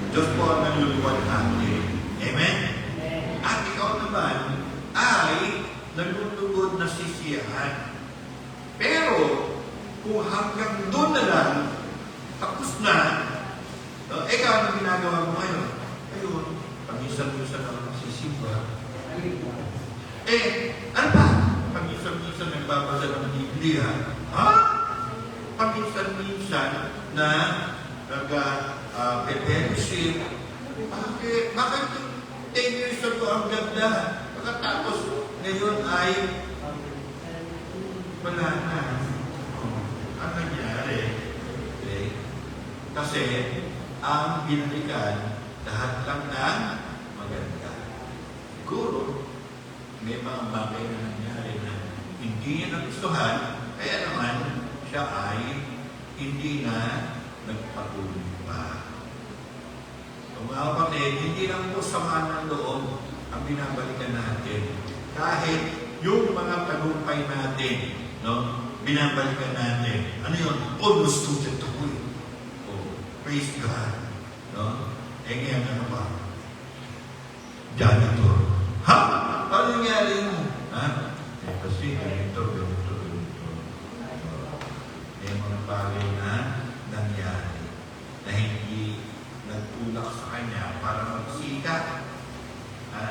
Diyos po ang naluluwan natin. Amen? At ikaw naman ay nalulugod na sisiyahan. Pero, kung hanggang doon na lang, tapos na, ikaw ang ginagawa mo ngayon. Ayun, pag-isa-isa na magsisimba. Ano pa? Pag-isa-isa nagbabasa ng Biblia. Ha? Pag-isa-isa na nag-fellowship. Bakit? Bakit 10 years ago ang ganda? Pagkatapos ngayon ay wala na. Ang nangyari? Okay? Kasi ang binalikan lahat lang ng maganda. Siguro, may mga bagay na nangyari na hindi niya nagustuhan, kaya naman siya ay hindi na nagpatuloy pa. So, mga kapatid, hindi lang po sama ng loob ang binabalikan natin. Kahit yung mga tagumpay natin, no, binabalikan natin. Ano yun? Almost student ako eh. Oh, praise God. No? Ngayon ano ba? Janitor. Ha? Ano nangyari mo? Ha? Kasi ganito. May mga bagay na nangyari na hindi nagtulak sa kanya para magsikat. Ha?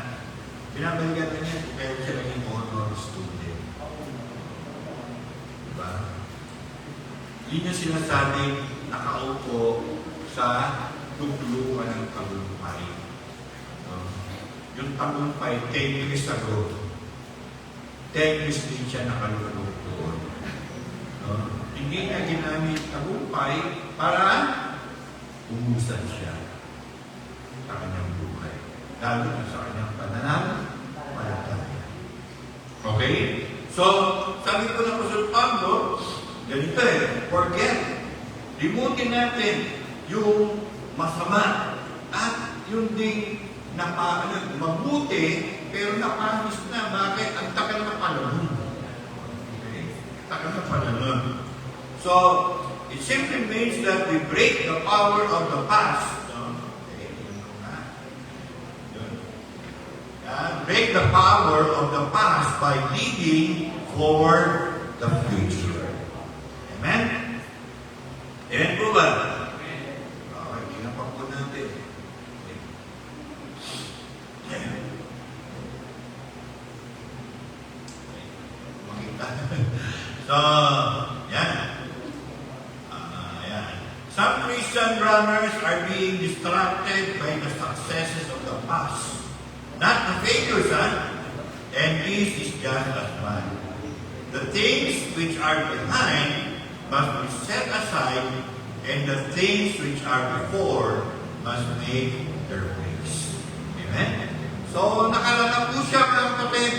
Binabalikan na niya kaya siya naging honor student. Diba? Hindi niya sinasabing nakaupo sa tugluan ng tagumpay. Yung tagumpay, 10 years ago, 10 years din siya nakalulog doon. Hindi niya ginamit tagumpay para umusan siya sa kanyang buhay. Lalo na sa kanyang pananampalataya. Okay? So, sabi ko na po sa Pablo, ganito forget. Limutin natin yung masama at yung ding mabuti, pero napanis na. Bakit? Ang takal na panahon. Okay? Takal na panahon. So, it simply means that we break the power of the past. No? Okay, yun nga. Yun. Break the power of the past by living for the future. Amen? Amen po ba? Okay, ginapag po natin. Okay. Makita. So, yan. Yan. Some Christian runners are being distracted by the successes of the past. Not the failures, and this is just as bad. The things which are behind must be set aside, and the things which are before must make their place. Amen? So, nakaraan po siya, mga kapatid.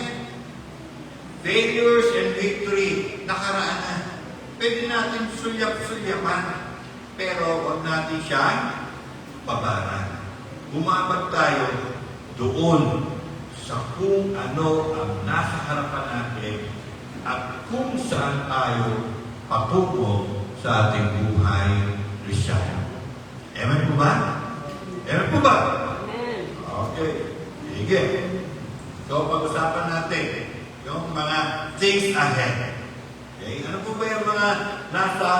Failures and victory, nakaraan na. Pwede natin sulyap-sulyapan, pero huwag natin siyang babaran. Bumabag tayo doon sa kung ano ang nasa harapan natin at kung saan tayo patungo sa ating buhay Kristyano. Amen po ba? Amen po ba? Amen. Okay. Sige. So, pag-usapan natin yung mga things ahead. Okay? Ano po ba yung mga nasa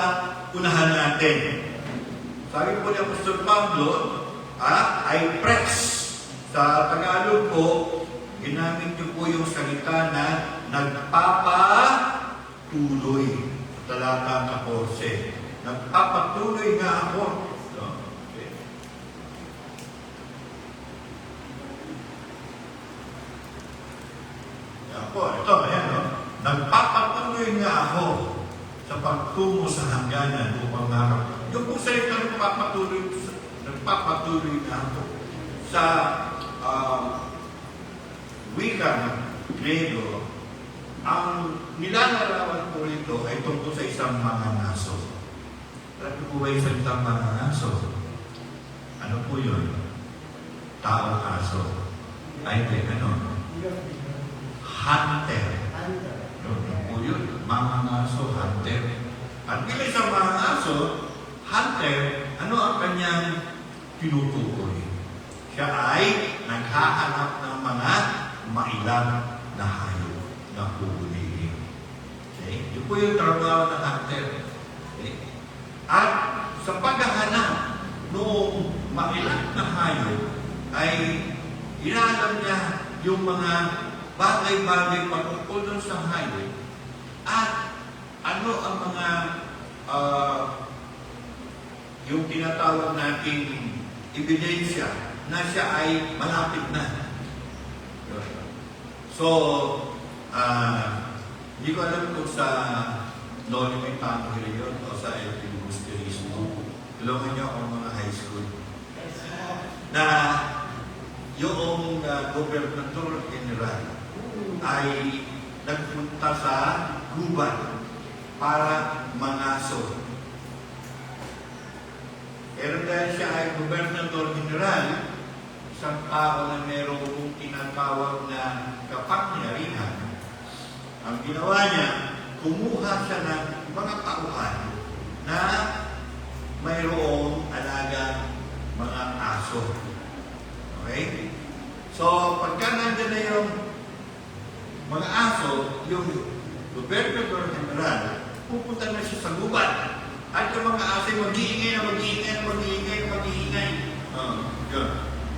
unahan natin? Sabi po ni Apostol Pablo, I press. Sa Tagalog po, ginamit niyo po yung salita na nagpapatuloy. Talata 14. Nagpapatuloy nga ako. So, okay. Yan po, ito, ayan, no? Nagpapatuloy nga ako sa pagtungo sa hangganan upang harap. Yung po salita nagpapatuloy nga ako sa wikang Grego, ang nilalarawan po rito ay tungkol sa isang mangangaso. Ano po ba isang mangangaso? Ano po yun? Taong aso. Ay, ano? Hunter. Yun po yun. Mangangaso, hunter. At bilang isang mangangaso, hunter, ano ang kanyang tinutukoy? Siya ay naghahanap ng mga mailang na hayop na huhulihin. Okay? Yun po yung trabaho ng hunter. Okay? At sa paghahanap noong mailang na hayop, ay inalam niya yung mga bagay-bagay patungkol doon sa hayop at ano ang mga yung tinatawag nating ebidensya na siya ay malapit na. So, hindi ko alam kung sa Loli Pangil yun o sa LP Busterismo. Tulungan niyo ako mga high school. Na yung Gobernador General ay nagpunta sa gubat para mangaso. Pero dahil siya ay Gobernador General, isang tao na mayroong tinatawag na kapangyarihan, ang ginawa niya, kumuha siya ng mga tauhan na mayroong alagang mga aso. Okay? So, pagka nandiyan na yung mga aso, yung Gobernador General, pupunta na siya sa gubat. At yung mga aso mag-iingay na mag-iingay na mag-iingay na mag-iingay. Yun.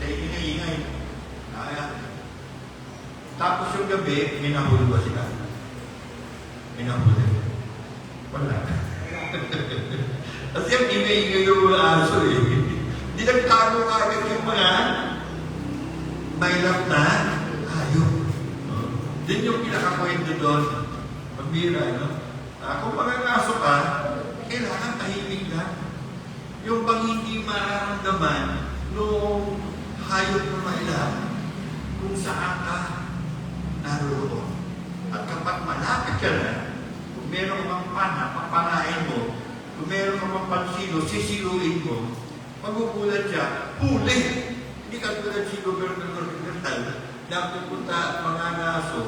Kaya ingay-ingay. Tapos yung gabi, minahuli ba sila? Minahuli. Wala. Kasi yung ingay-ingay yung mga aso eh. Hindi nagtago agad yung mga mailap na hayop. Din yung pinakakwento doon. Pagbira, no? Kung mangangaso ka, kailangan tahimik lang. Yung bang hindi mararamdaman nung hayop na mailap kung saan ka naroon. At kapag malapit ka na, kung meron kang pana, papanain mo. Kung meron kang pansilo, sisiluin mo. Magugulat siya, huli! Hindi ka tulad si Gobernador General na pupunta at mga naso,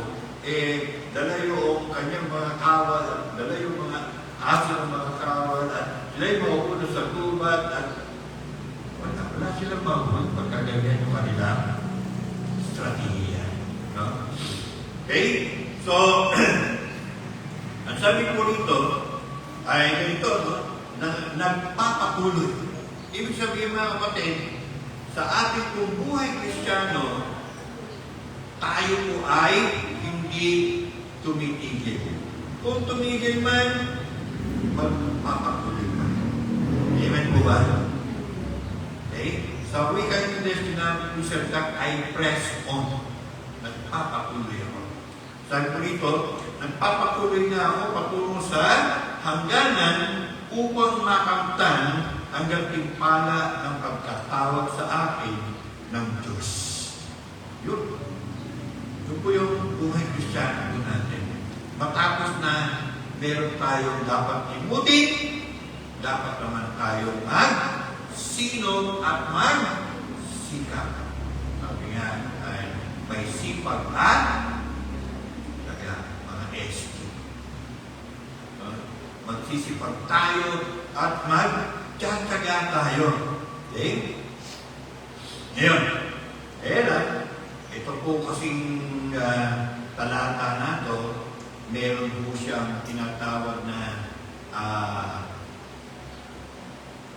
dala yung kanyang mga kawal, dala yung mga aso ng mga kawal, at sa gubat at wala silang mabuhay pagkaganyan yung kanilang strategiya. No? Okay? So, ang sabi ko rito ay ganito, no? Nagpapatuloy. Ibig sabihin mga kapatid, sa ating pong buhay Kristiyano, tayo po ay hindi tumitigil. Kung tumigil man, magpapatuloy man. Amen po ba? Okay? Sa wikang English, sinabi ko sa tak, I press on. Nagpapatuloy ako. Sabi ko rito, nagpapatuloy na ako patungo sa hangganan upang makamtan ang gantimpala ng pagkatawag sa akin ng Diyos. Yun. Yun po yung buhay Kristiyano natin. Matapos na meron tayong dapat imutin, dapat naman tayong mag-sinod at mag-sikap. Sabi nga ay may sipag at mga SQ. Magsisipag tayo at magtsatsaga tayo. Okay? Ngayon, ito po kasing talata na to, meron po siyang tinatawag na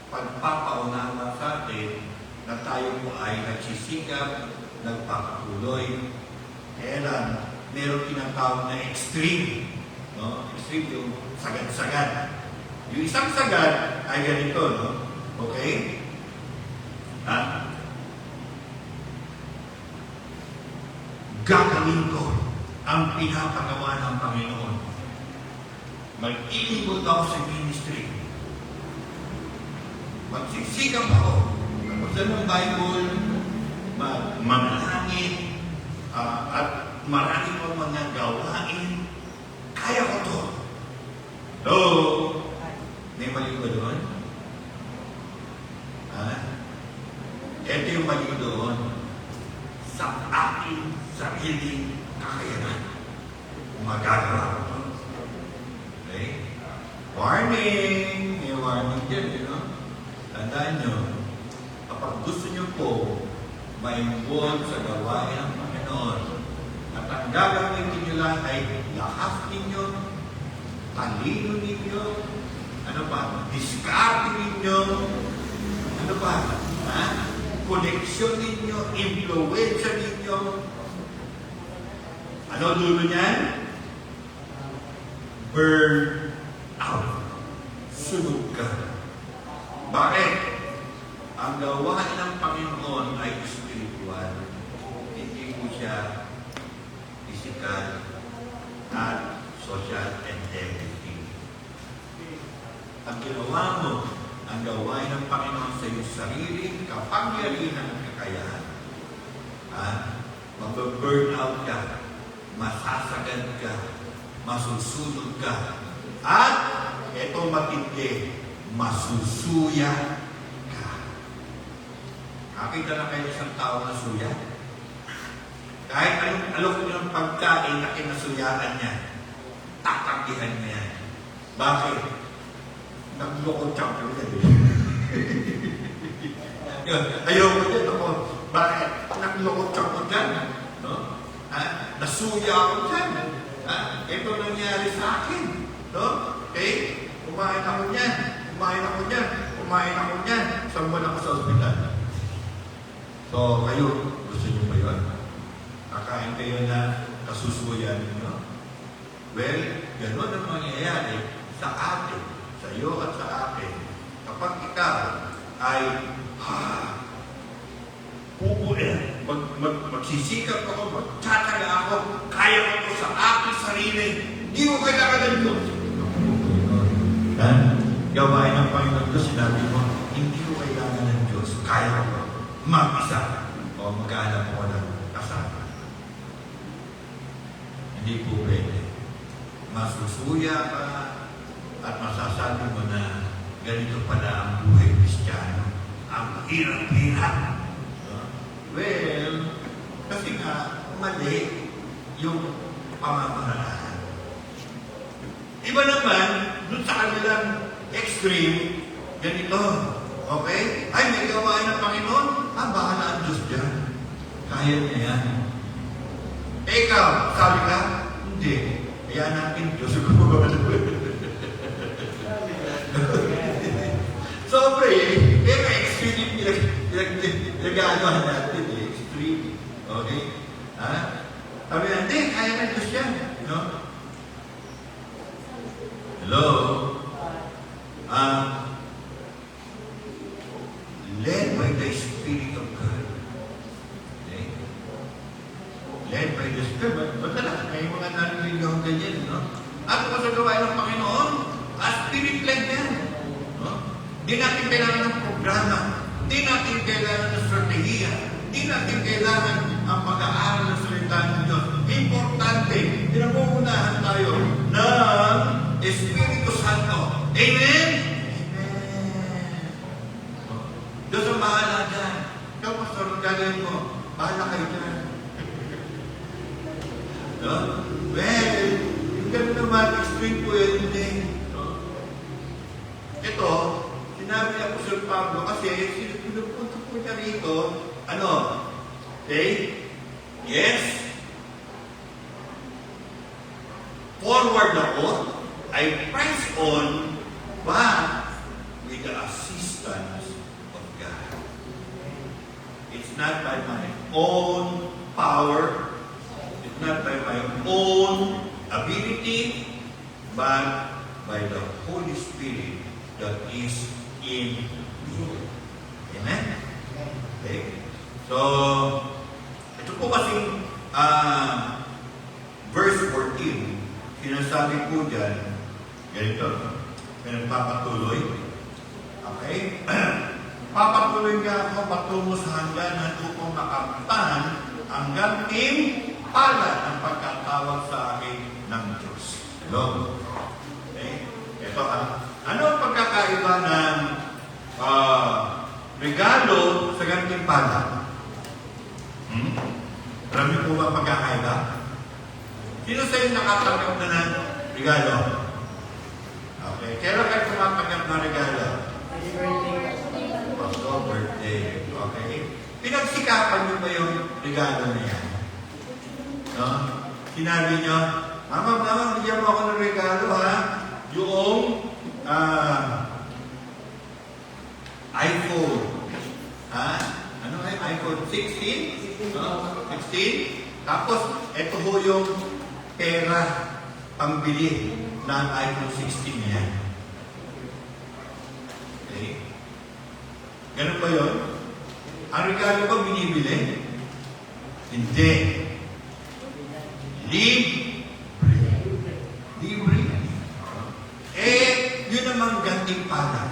pagpapaunawa sa atin na tayo po ay nagsisikap, nagpapatuloy. Meron tinatawag na extreme. No? Extreme yung sagad-sagad. Yung isang sagad ay ganito, no? Okay? Gagawin ko ang pinapagawa ng Panginoon. Mag-ilibot ako sa ministry. Magsisikap ako. Kapag ng Bible, manalangin, at marami pang mga gawain. Kaya ko to. So, may mali ba doon? Ito yung mali doon. Sa aking sariling kakayanan. Magagawa ko to. Okay? Warning! May warning dyan, you know? Tandaan nyo, kapag gusto nyo po ma-involve sa gawain ng Panginoon, at ang gagawin ninyo lang ay lakas ninyo, talino ninyo, ano pa, diskarte ninyo, ano pa, koneksyon ninyo, influensya ninyo. Ano dulo niyan? Burn out. Sunog ka. Bakit? Ang gawain ng Panginoon ay spiritual. Hindi po siya physical at social and everything. Ang ginawa mo, ang gawain ng Panginoon sa iyong sariling kapangyarihan at kakayahan. Mag-burn out ka, masasagad ka, masusunod ka, at ito matindi, masusuya ka. Nakita na kayo isang tao na suya? Kahit anong alok nyo ng pagkain na kinasuyaan niya, tatakihan niya. Bakit? Nagloko champion yan. Ayoko din ako. Bakit? Nagloko champion dyan. No? Nasuya ako dyan. Ito nangyari sa akin. No? Okay? Kumain ako niyan. Kumain ako niyan. Kumain ako niyan. Saan mo ako sa ospital? So, kayo, gusto niyo ba yun? Kakain kayo na kasusuyan ninyo? Well, gano'n ang mangyayari sa atin, sa iyo at sa akin. Kapag ikaw ay magsisikap ako, magtsatsaga ako, kaya ko ito sa aking sarili, hindi mo kailangan ng Diyos. Gawain ng Panginoon Diyos, sinabi mo, hindi mo kailangan ng Diyos, kaya ko mag-isa o maghanap ko ng kasama. Hindi po pwede. Masusuya ka at masasabi mo na ganito pala ang buhay Kristiyano. Ang hirap-hirap. Well, kasi nga, mali yung pamamaraan. Iba naman, dun sa kanilang extreme, ganito. Okay? Ay, may gawain ng Panginoon. Bahala ang Diyos dyan. Kaya niya yan. Ikaw, sabi ka, hindi. Kaya natin Diyos gumagawa. Sobre, pero extreme pinag-aanohan natin eh. Extreme. Okay? Ha? Sabi na, hindi, kaya na Diyos yan. You know? Hello? Led by the Spirit of God. Okay? Led by the Spirit. Madalas, may mga narinig akong ganyan, no? At kung sa gawain ng Panginoon, Spirit-led yan. No? Di natin kailangan ng programa. Di natin kailangan ng strategiya. Di natin kailangan ang pag-aaral ng salita ng Diyos. Importante, pinangungunahan tayo ng Espiritu Santo. Amen? Diyos ang bahala dyan. Ikaw, pastor, gagawin mo. Bahala kayo dyan. No? Well, yung gano'n naman, extreme po yun, hindi. No? Ito, sinabi niya po Sir Pablo, kasi sinupunto po niya rito, ano? Okay? Yes? Forward ako, I press on, but with the assistance of God. It's not by my own power, it's not by my own ability, but by the Holy Spirit that is in me. Amen? Okay? So, ito po kasing verse 14, sinasabi po dyan, ganito, pinagpapatuloy. Okay? Papatuloy nga ako patungo sa hangganan upang makamtan ang ganting palad ng pagkatawag sa akin ng Diyos. Hello? Okay? Ito, ano ang pagkakaiba ng regalo sa ganting palad? Alam niyo po ba ang pagkakaiba? Sino sa inyo nakatanggap na ng regalo? Okay. Kailan kayo tumatanggap ng regalo? Birthday. Okay. Pinagsikapan niyo ba yung regalo na yan? No? Sinabi niyo, Mama, bigyan mo ako ng regalo, ha? Yung iPhone. Ha? Ano nga yung iPhone? 16? No? 16? Tapos, ito ho yung pera pambili ng iPhone 16 yan. Okay? Ganun ba yun? Ang regalo ba binibili? Hindi. Libre. Yun namang ganting palad.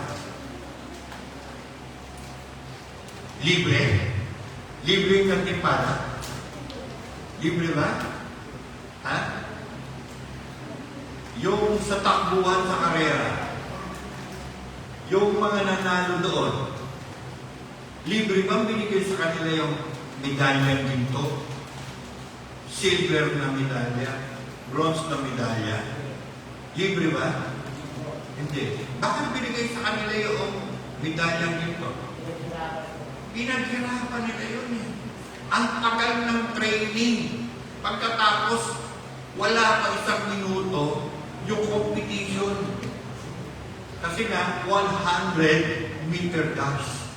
Libre? Libre yung ganting palad? Libre ba? Ha? Yung sa takbuhan sa karera, yung mga nanalo doon, libre bang binigay sa kanila yung medalyang ginto? Silver na medalya? Bronze na medalya? Libre ba? Hindi. Bakit binigay sa kanila yung medalyang ginto? Pinaghirapan nila yun eh. Ang tagal ng training. Pagkatapos, wala pa isang minuto yung competition. Kasi nga, 100-meter dash.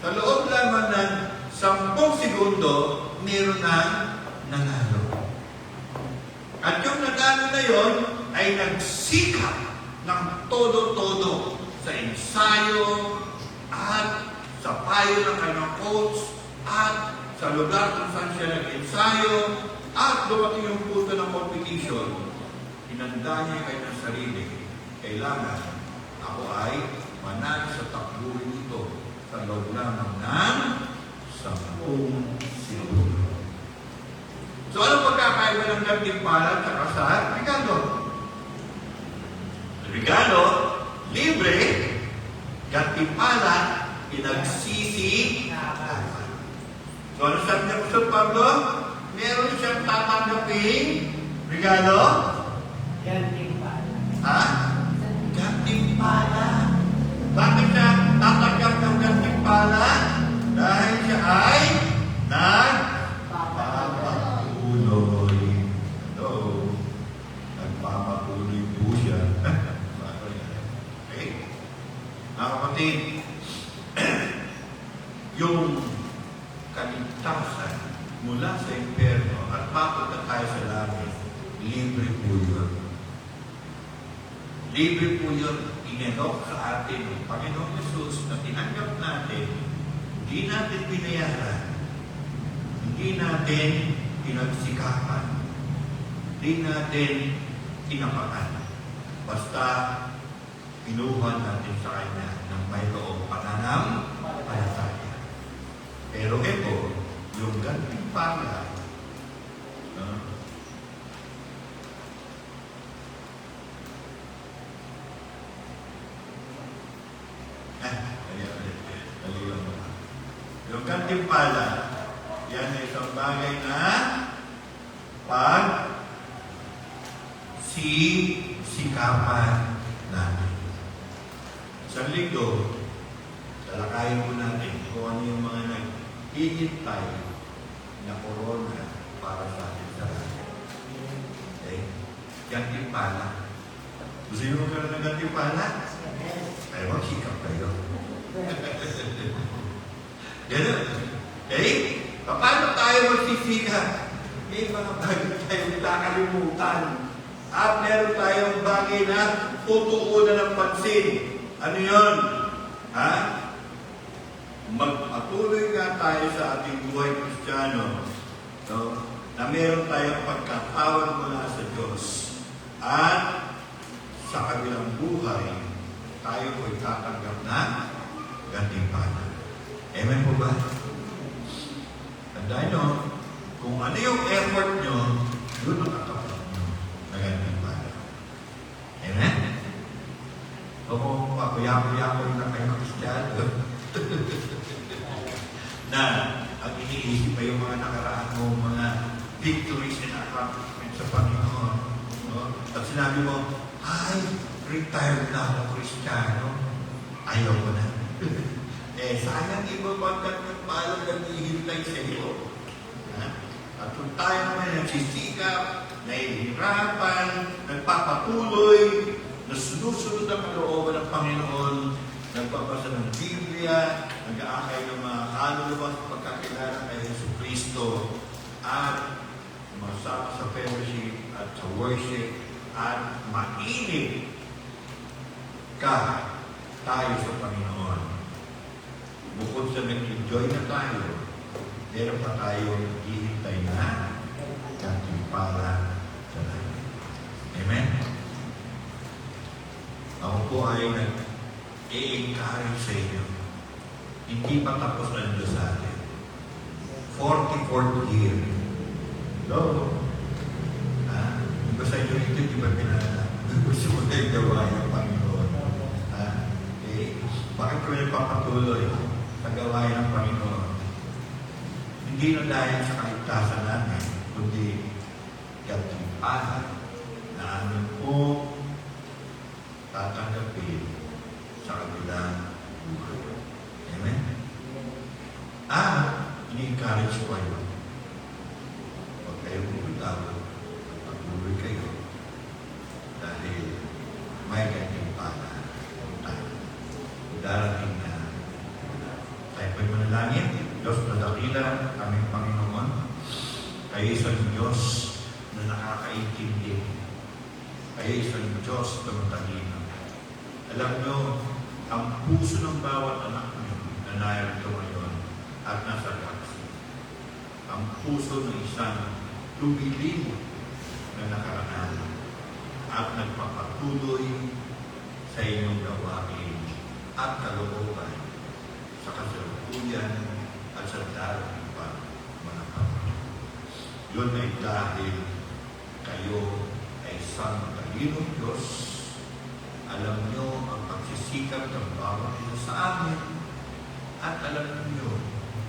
Sa loob lamang ng 10 segundo, meron na nanalo. At yung nanalo na yon ay nagsikap ng todo-todo sa ensayo at sa payo ng kanyang coach at sa lugar kung saan siya nag-ensayo at dumating yung punto ng competition, inanda niya kayo ng sarili. Kailangan ako ay manalo sa takbuhin ito sa loob lamang ng 10 segundo. So, ano pagkakaiba ng ganting palad sa kasal? Regalo. Regalo, libre, ganting palad, pinagsisikapan. So, ano sabi niya po Pablo? Meron siyang tatanggaping regalo? Ganting palad. Ha? Ganting palad. kapatid, yung kaligtasan mula sa impyerno at mapunta tayo sa langit, libre po yun. Libre po yun. Inenok sa atin ng Panginoong Yesus na tinanggap natin, hindi natin binayaran, hindi natin pinagsikapan, hindi natin tinapakan. Basta pinuha natin sa Kanya ng mayroong pananampalataya. Pero ito, yung gantimpala, yung gantimpala, yan ay isang bagay na sikapan natin. Isang linggo, talakayin po natin kung ano yung mga naghihintay na corona para sa atin sa langit. Okay? Gantimpala. Gusto nyo magkaroon ng gantimpala? Ay, magsikap kayo. Ganun. Okay? Paano tayo magsisikap? May mga bagay tayo nakalimutan. At meron tayong bagay na tutuunan ng pansin. Ano yun? Ha? Magpatuloy nga tayo sa ating buhay Kristiyano, no? Na meron tayong pagkatawad mula sa Diyos. At sa kabilang buhay, tayo po'y tatanggap na gantimpala. Amen po ba? Tandaan nyo, kung ano yung effort nyo, yun ang katapat nyo na gantimpala. Amen? O kung pakuya-kuya ko yung kayo Kristiyano, na ang iniisip pa yung mga nakaraan mo, mga victories and accomplishments sa Panginoon. No? At sinabi mo, ay, retired na ako Kristiyano. Ayaw ko na. Sayang iba pagkat yung palang naghihintay sa iyo. At kung tayo naman nagsisikap, nahihirapan, nagpapatuloy, na sinusunod ang kalooban ng Panginoon, nagbabasa ng Biblia, nag-aakay ng mga kaluluwa sa pagkakilala kay Jesucristo, at masama sa fellowship at sa worship, at mainit ka tayo sa Panginoon. Bukod sa nag-enjoy na tayo, meron pa tayo naghihintay na gantimpala sa langit. Amen? Ako po ay nag-i-encourage sa inyo. Hindi pa tapos na Diyos sa atin. 44th year. No? Iba sa inyo ito, di ba gusto mo na yung gawa ng Panginoon? Bakit ko nagpapatuloy sa gawain ng Panginoon? Hindi na dahil sa kaligtasan natin, kundi gantimpala na amin po tatanggapin sa kabilang buhay. Amen? Ini-encourage ko kayo. Huwag kayong bumitaw. Patuloy kayo. Dahil may gantimpala tayo. Darating na tayo po'y manalangin. Diyos na dakila, aming Panginoon, kayo isang Diyos na nakakaintindi. Kayo isang Diyos na matalino. Alam nyo, ang puso ng bawat anak nyo na narito ngayon at nasa gaksi. Ang puso ng isang lumilim na nakaraan at nagpapatuloy sa inyong gawain at kalooban sa kasalukuyan at sa darating pa mga kapatid. Yun ay dahil kayo ay isang matalinong Diyos. Alam nyo ang pagsisikap ng bawat isa sa amin at alam nyo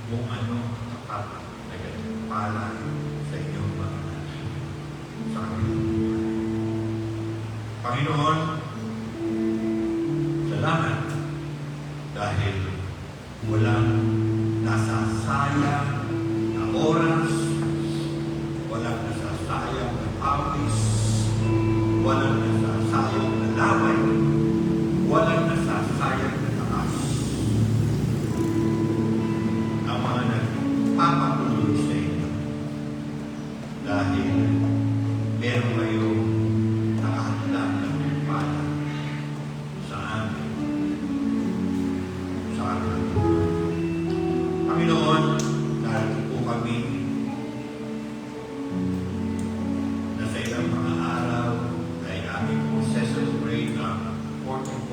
kung ano tapat na gantimpala sa inyong mga natin sa kabilang buhay. Panginoon, salamat dahil walang nasasayang na oras, walang nasasayang na pawis, walang nasasayang na laway, walang nasasayang na lakas.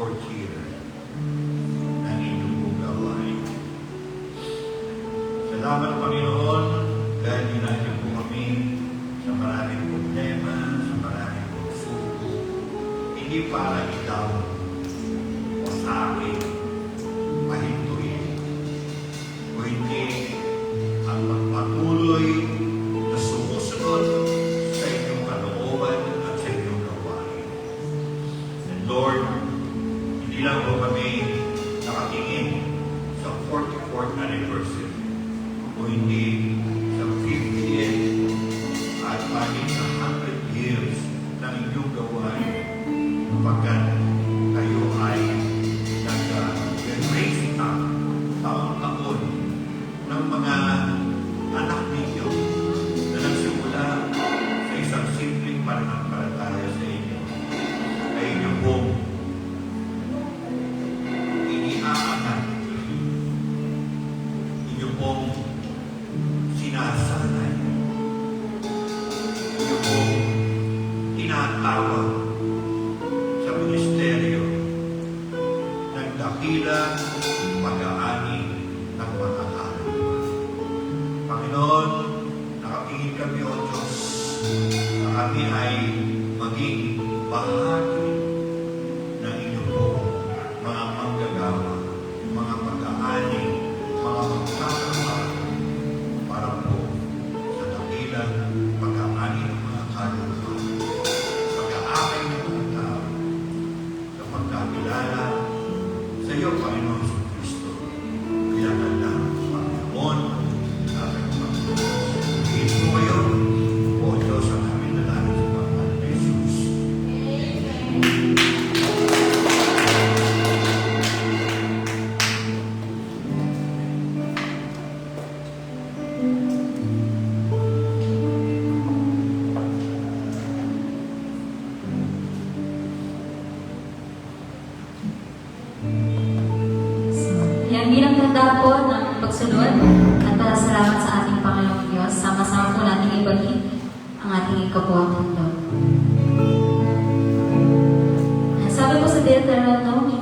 44th year ng inyong pong gawain. Salamat, Panginoon, dahil ginanyo po kami sa maraming problema, sa maraming pagsuko, hindi para ikaw o sa akin pahintuin, kundi ang magpatuloy na sumusunod sa inyong kalooban at sa inyong gawain. And Lord, hindi lang po kami nakatingin sa 44th anniversary, o hindi sa 50th at maging sa 100 years ng inyong gawain, kapagkat kayo ay nag-raise up taon-taon ng mga anak ninyo na nagsimula sa isang simpleng pananampalataya sa inyo. Ay inyo pong iniaangat, inyo pong sinasanay, inyo pong tinatawag sa ministeryo ng dakilang pag-aani ng mga kaluluwa. Panginoon, nakatingin kami, O Diyos, na kami ay maging bahagi ng inyo po, mga manggagawa, mga pag-aani, mga magkakawa, para po sa dakilang pag-aani ng mga kaluluwa, pag-aakay ng mga tao, sa pagkakilala sa iyo, Panginoon Kristo. Kaya ka lang, Panginoon, aming Panginoon. Hingin po kayo, O Diyos, ang aming nalaman sa pangalan ni Jesus. Yan bilang tanda po ng pagsunod at pasalamat sa ating Panginoong Diyos, sama-sama po natin ibalik ang ating ikabuhatang loob. Sabi po sa Deuteronomy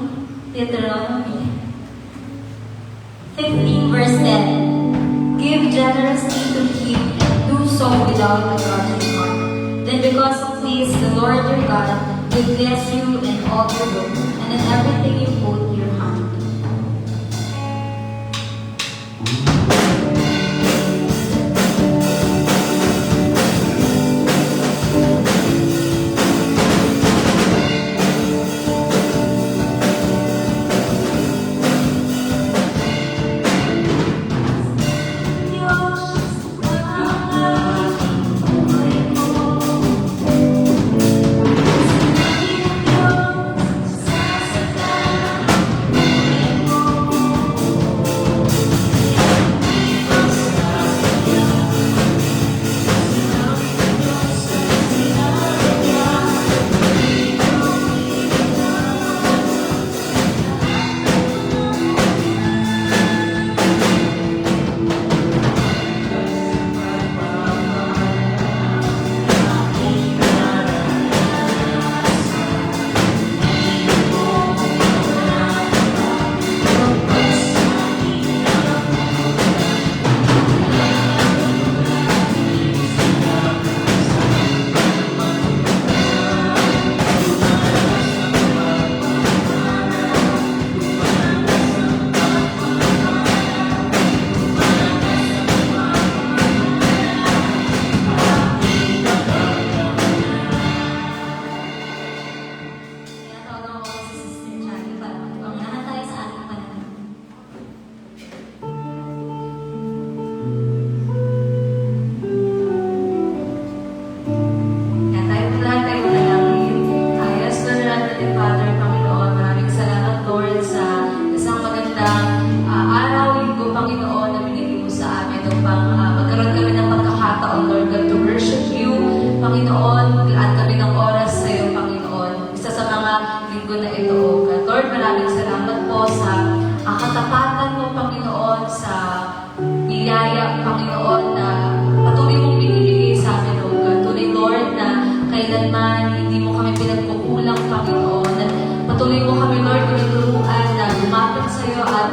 15 verse 10, give generously to him and do so without a grudging heart. Then because of this, the Lord your God will bless you in all your work and in everything you put your hand to. biyaya, Panginoon, na patuloy mong binibigay sa amin, O God. Tunay, Lord, na kailanman hindi mo kami pinagkukulang, Panginoon. At patuloy mo kami, Lord, tinuturuan na lumapit sa iyo at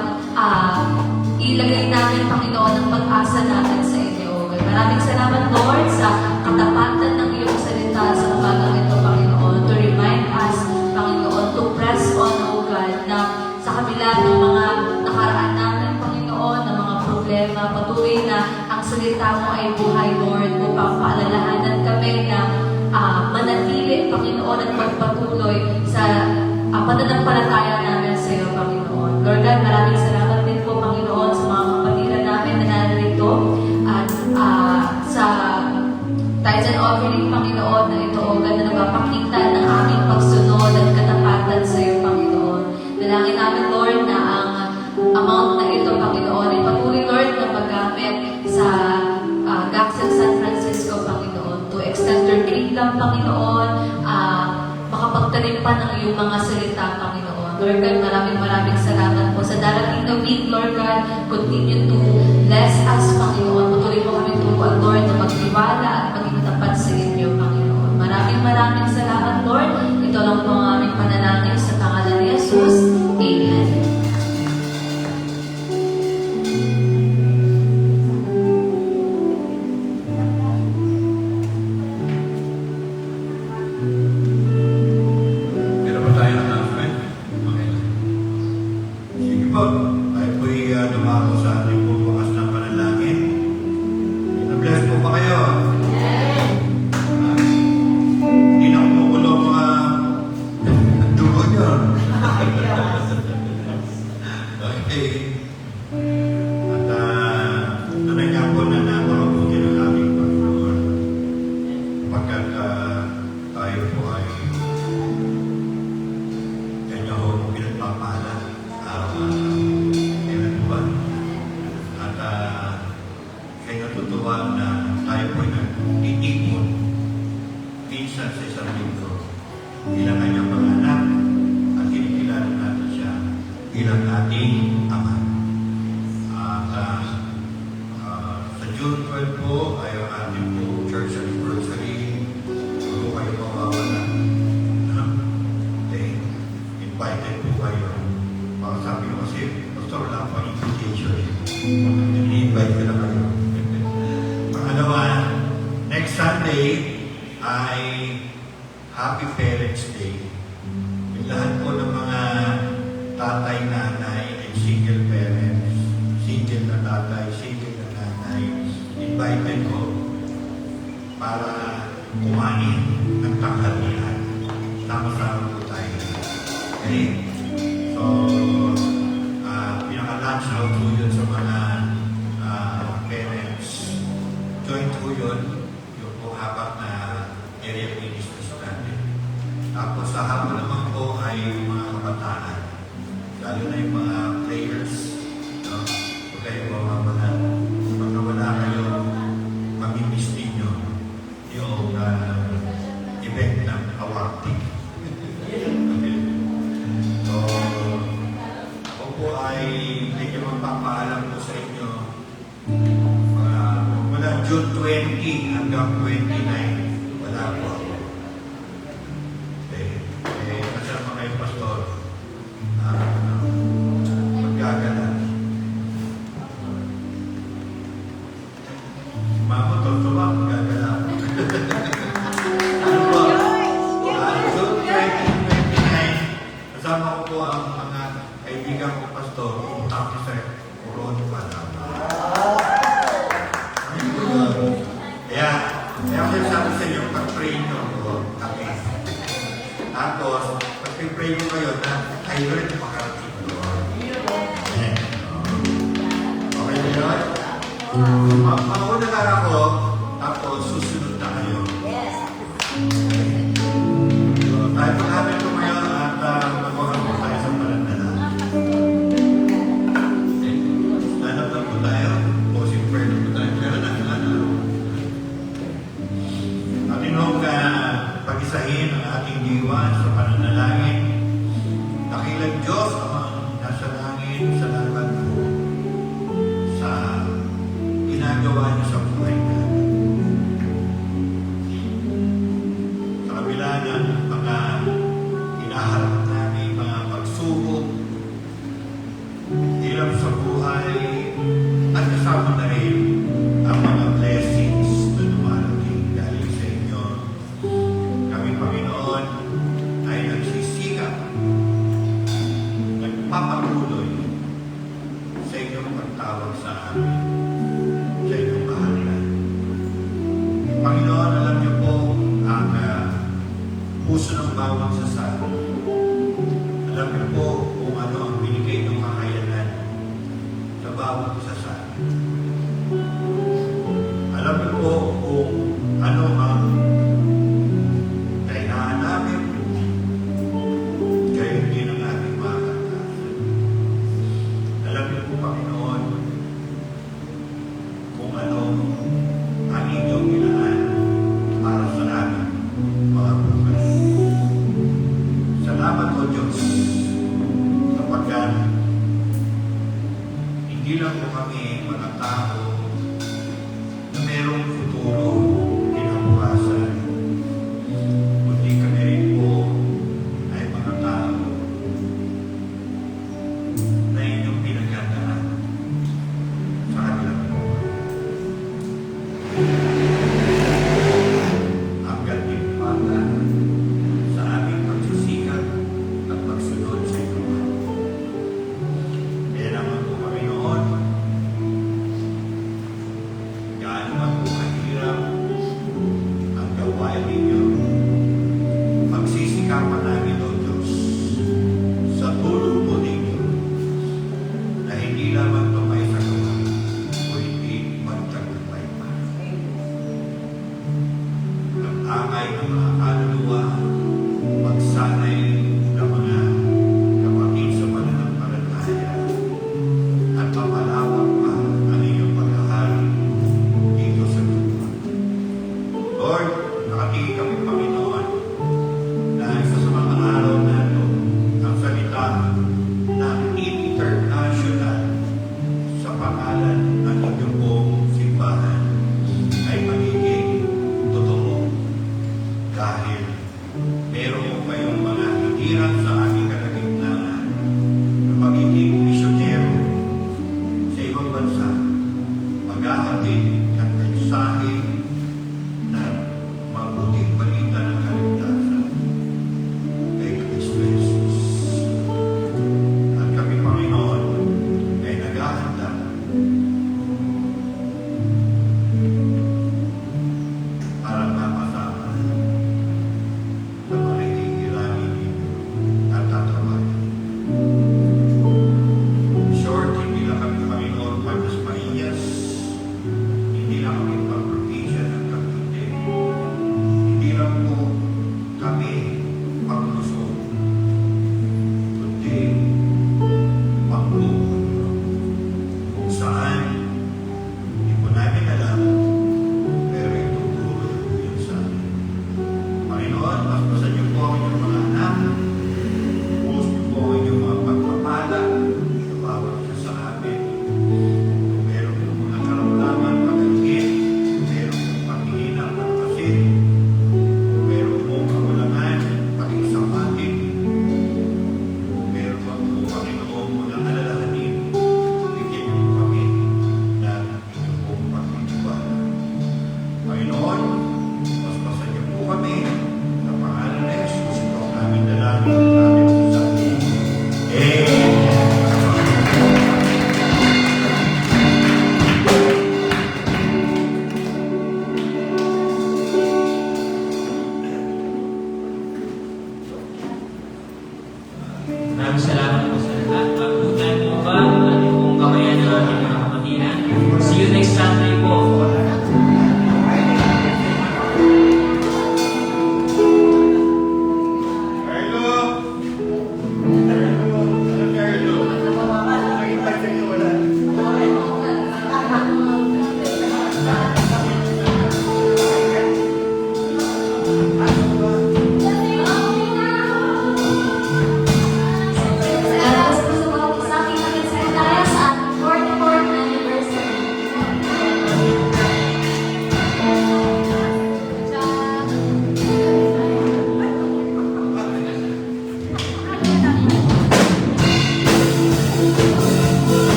ilagay namin, Panginoon, ang pag-asa natin sa inyo. Maraming salamat, Lord, sa katapatan ng iyong salita sa umagang ito, Panginoon, to remind us, Panginoon, to press on, O God, na sa kabila ng mga nakaraan namin, Panginoon, ng mga problema, patuloy na ang salita mo ay buhay, Lord, upang paalalahanan kami na manatili, Panginoon, at magpatuloy sa pananampalataya namin sa iyo, Panginoon. Lord God, maraming salamat din po, Panginoon, sa mga kapatiran namin na narito at sa tithes and offering, Panginoon, na ito, O God, na nagpapakita ng aming pagsunod at katapatan sa iyo, Panginoon. Dalangin namin, Lord, na ang amount na ito, Panginoon, ay patuloy, Lord, na paggamit sa Gaxel San Francisco, Panginoon, to extend your kingdom, Panginoon, makapagtanim pa ng iyong mga salita, Panginoon. Lord God, maraming salamat po sa darating na week, Lord God. Continue to bless us, Panginoon. Patuloy mo kami turuan, Lord, na magtiwala at maging tapat sa inyo, Panginoon. Maraming salamat, Lord. Ito lang po ang aming panalangin sa pangalan ni Jesus. Amen. Meron ba tayong announcement? Okay. Sige po. Tayo po'y dumako sa ating bukas ng panalangin. Na-bless po ba kayo? Hindi na kumukulo mga dugo nyo. Okay. At tunay nga po na napakabuti ng aming Panginoon. Pagkat tayo po ay kanya ho pinagpapala araw-araw, kailan buwan. At kaya natutuwa na tayo po ay nagtitigmon minsan sa isang linggo bilang kanyang mga anak at kinikilala natin siya bilang ating Ama. At sa June 12 po ay ang ating po church anniversary. Kung kayo mawawala, invited po kayo. Baka sabi ko kasi, Pastor, wala pa invitation. I-invite ko na kayo. Pangalawa, next Sunday ay Happy Parents Day. Yung lahat po ng mga tatay, nanay, and single parents, single na tatay, single na nanay, invited ko para kumain ng tanghalian. Sama-sama po tayo. Okay? So, pinaka-lunch out po yun sa mga parents. Join po yun, yung po habang na area ministries natin. Tapos sa hapon naman po ay yung mga kabataan. Lalo na yung mga players. No? Huwag kayo mawawala. Pag nawala kayo, mamimiss ninyo yung event ng awarding. Okay. So, ako po ay medyo magpapaalam po sa inyo mula June 20 hanggang 29, wala po ako. Kasama kayo, Pastor. Magagala. Mama, tuwa, magagala. Ano po? June 20, 29, kasama ko po ang mga kaibigan ko, Pastor, tapos sa Coron pala. Kaya ako sabi sa inyo, pag-pray nyo ko, kami. Tapos, pag-pray nyo kayo na kayo rin makarating doon. Okay ba yun? Mauna lang ako, tapos susunod na kayo. So, tayo pag-habit ko ngayon at mag-uhan po tayo sa panandala. Stand-up lang po tayo. Closing prayer lang po tayo. Pero atin hong pag-isahin ang ating diwa sa pananalangin. Dakilang Diyos, Amang nasa langit, salamat po sa ginagawa niyo sa buhay natin. Sa kabila ng mga hinaharap namin, mga dasal. Alam niyo po kung ano ang binigay ng kakayanan sa bawat isa sa atin. Alam niyo po kung ano ang kailangan namin, kayo din ang ating mga kalakasan. Alam niyo po, Panginoon, kung ano ang inyong ilaan para sa amin, mga bukas. Salamat o Diyos, sapagkat hindi lang po kami mga tao na merong futuro kinabukasan, kundi kami rin po ay mga tao na inyong pinagandaan sa kanilang buhay. Ang gantimpala sa aming pagsisikap at pagsunod sa inyo. Kaya naman po kami noon, gaano man po kahirap ang gawain ninyo, pagsisikapan namin o Diyos sa tulong po ninyo na hindi lamang tumay sa gawain o hindi magtagumpay pa. Ang angay ng mga kaluluwa, magsanay ng mga kapatid sa pananampalataya at mapalawak pa ang inyong paghahari dito sa lupa. Lord, nakatingin kami, Panginoon, na isa sa mga araw na ito, ang salita na international sa pangalan ng inyong buong simbahan ay magiging totoo. Dahil meron po kayong mga hitiran sa aming kalagitnaan na magiging misyonero sa ibang bansa, maghahatid ng mensahe na mabuting balita ng kaligtasan kay Kristo Jesus. At kami, Panginoon, ay naghahanda para mapasama sa mga hihiramin at tatawagan. Short, hindi lang kami, Panginoon, Marcos Marias, hindi lang kami pang-provincia ng Cavite, hindi lang po kami pang-Luzon, kundi pang-buong kung saan hindi po namin alam, pero ituturo yun sa amin. Panginoon, paspasan niyo po ang inyong mga anak, puso niyo po ang inyong mga pagpapala sa bawat isa sa amin. Kung meron po mga karamdaman, pag-algin, kung meron po paghihina, pagpasin, kung meron po kawalangan, pag-isapatin, kung meron po, Panginoon, mga alalahanin, bigyan niyo po kami ng inyong pong pagtitiwala. Panginoon, paspasan niyo po kami sa pangalan ng Jesus. Ito ang aming dalangin at aming sasabi. Amen. Maraming salamat po sa lahat. Pagbutan po ba ang ating pong kamayan ng ating mga kapatiran?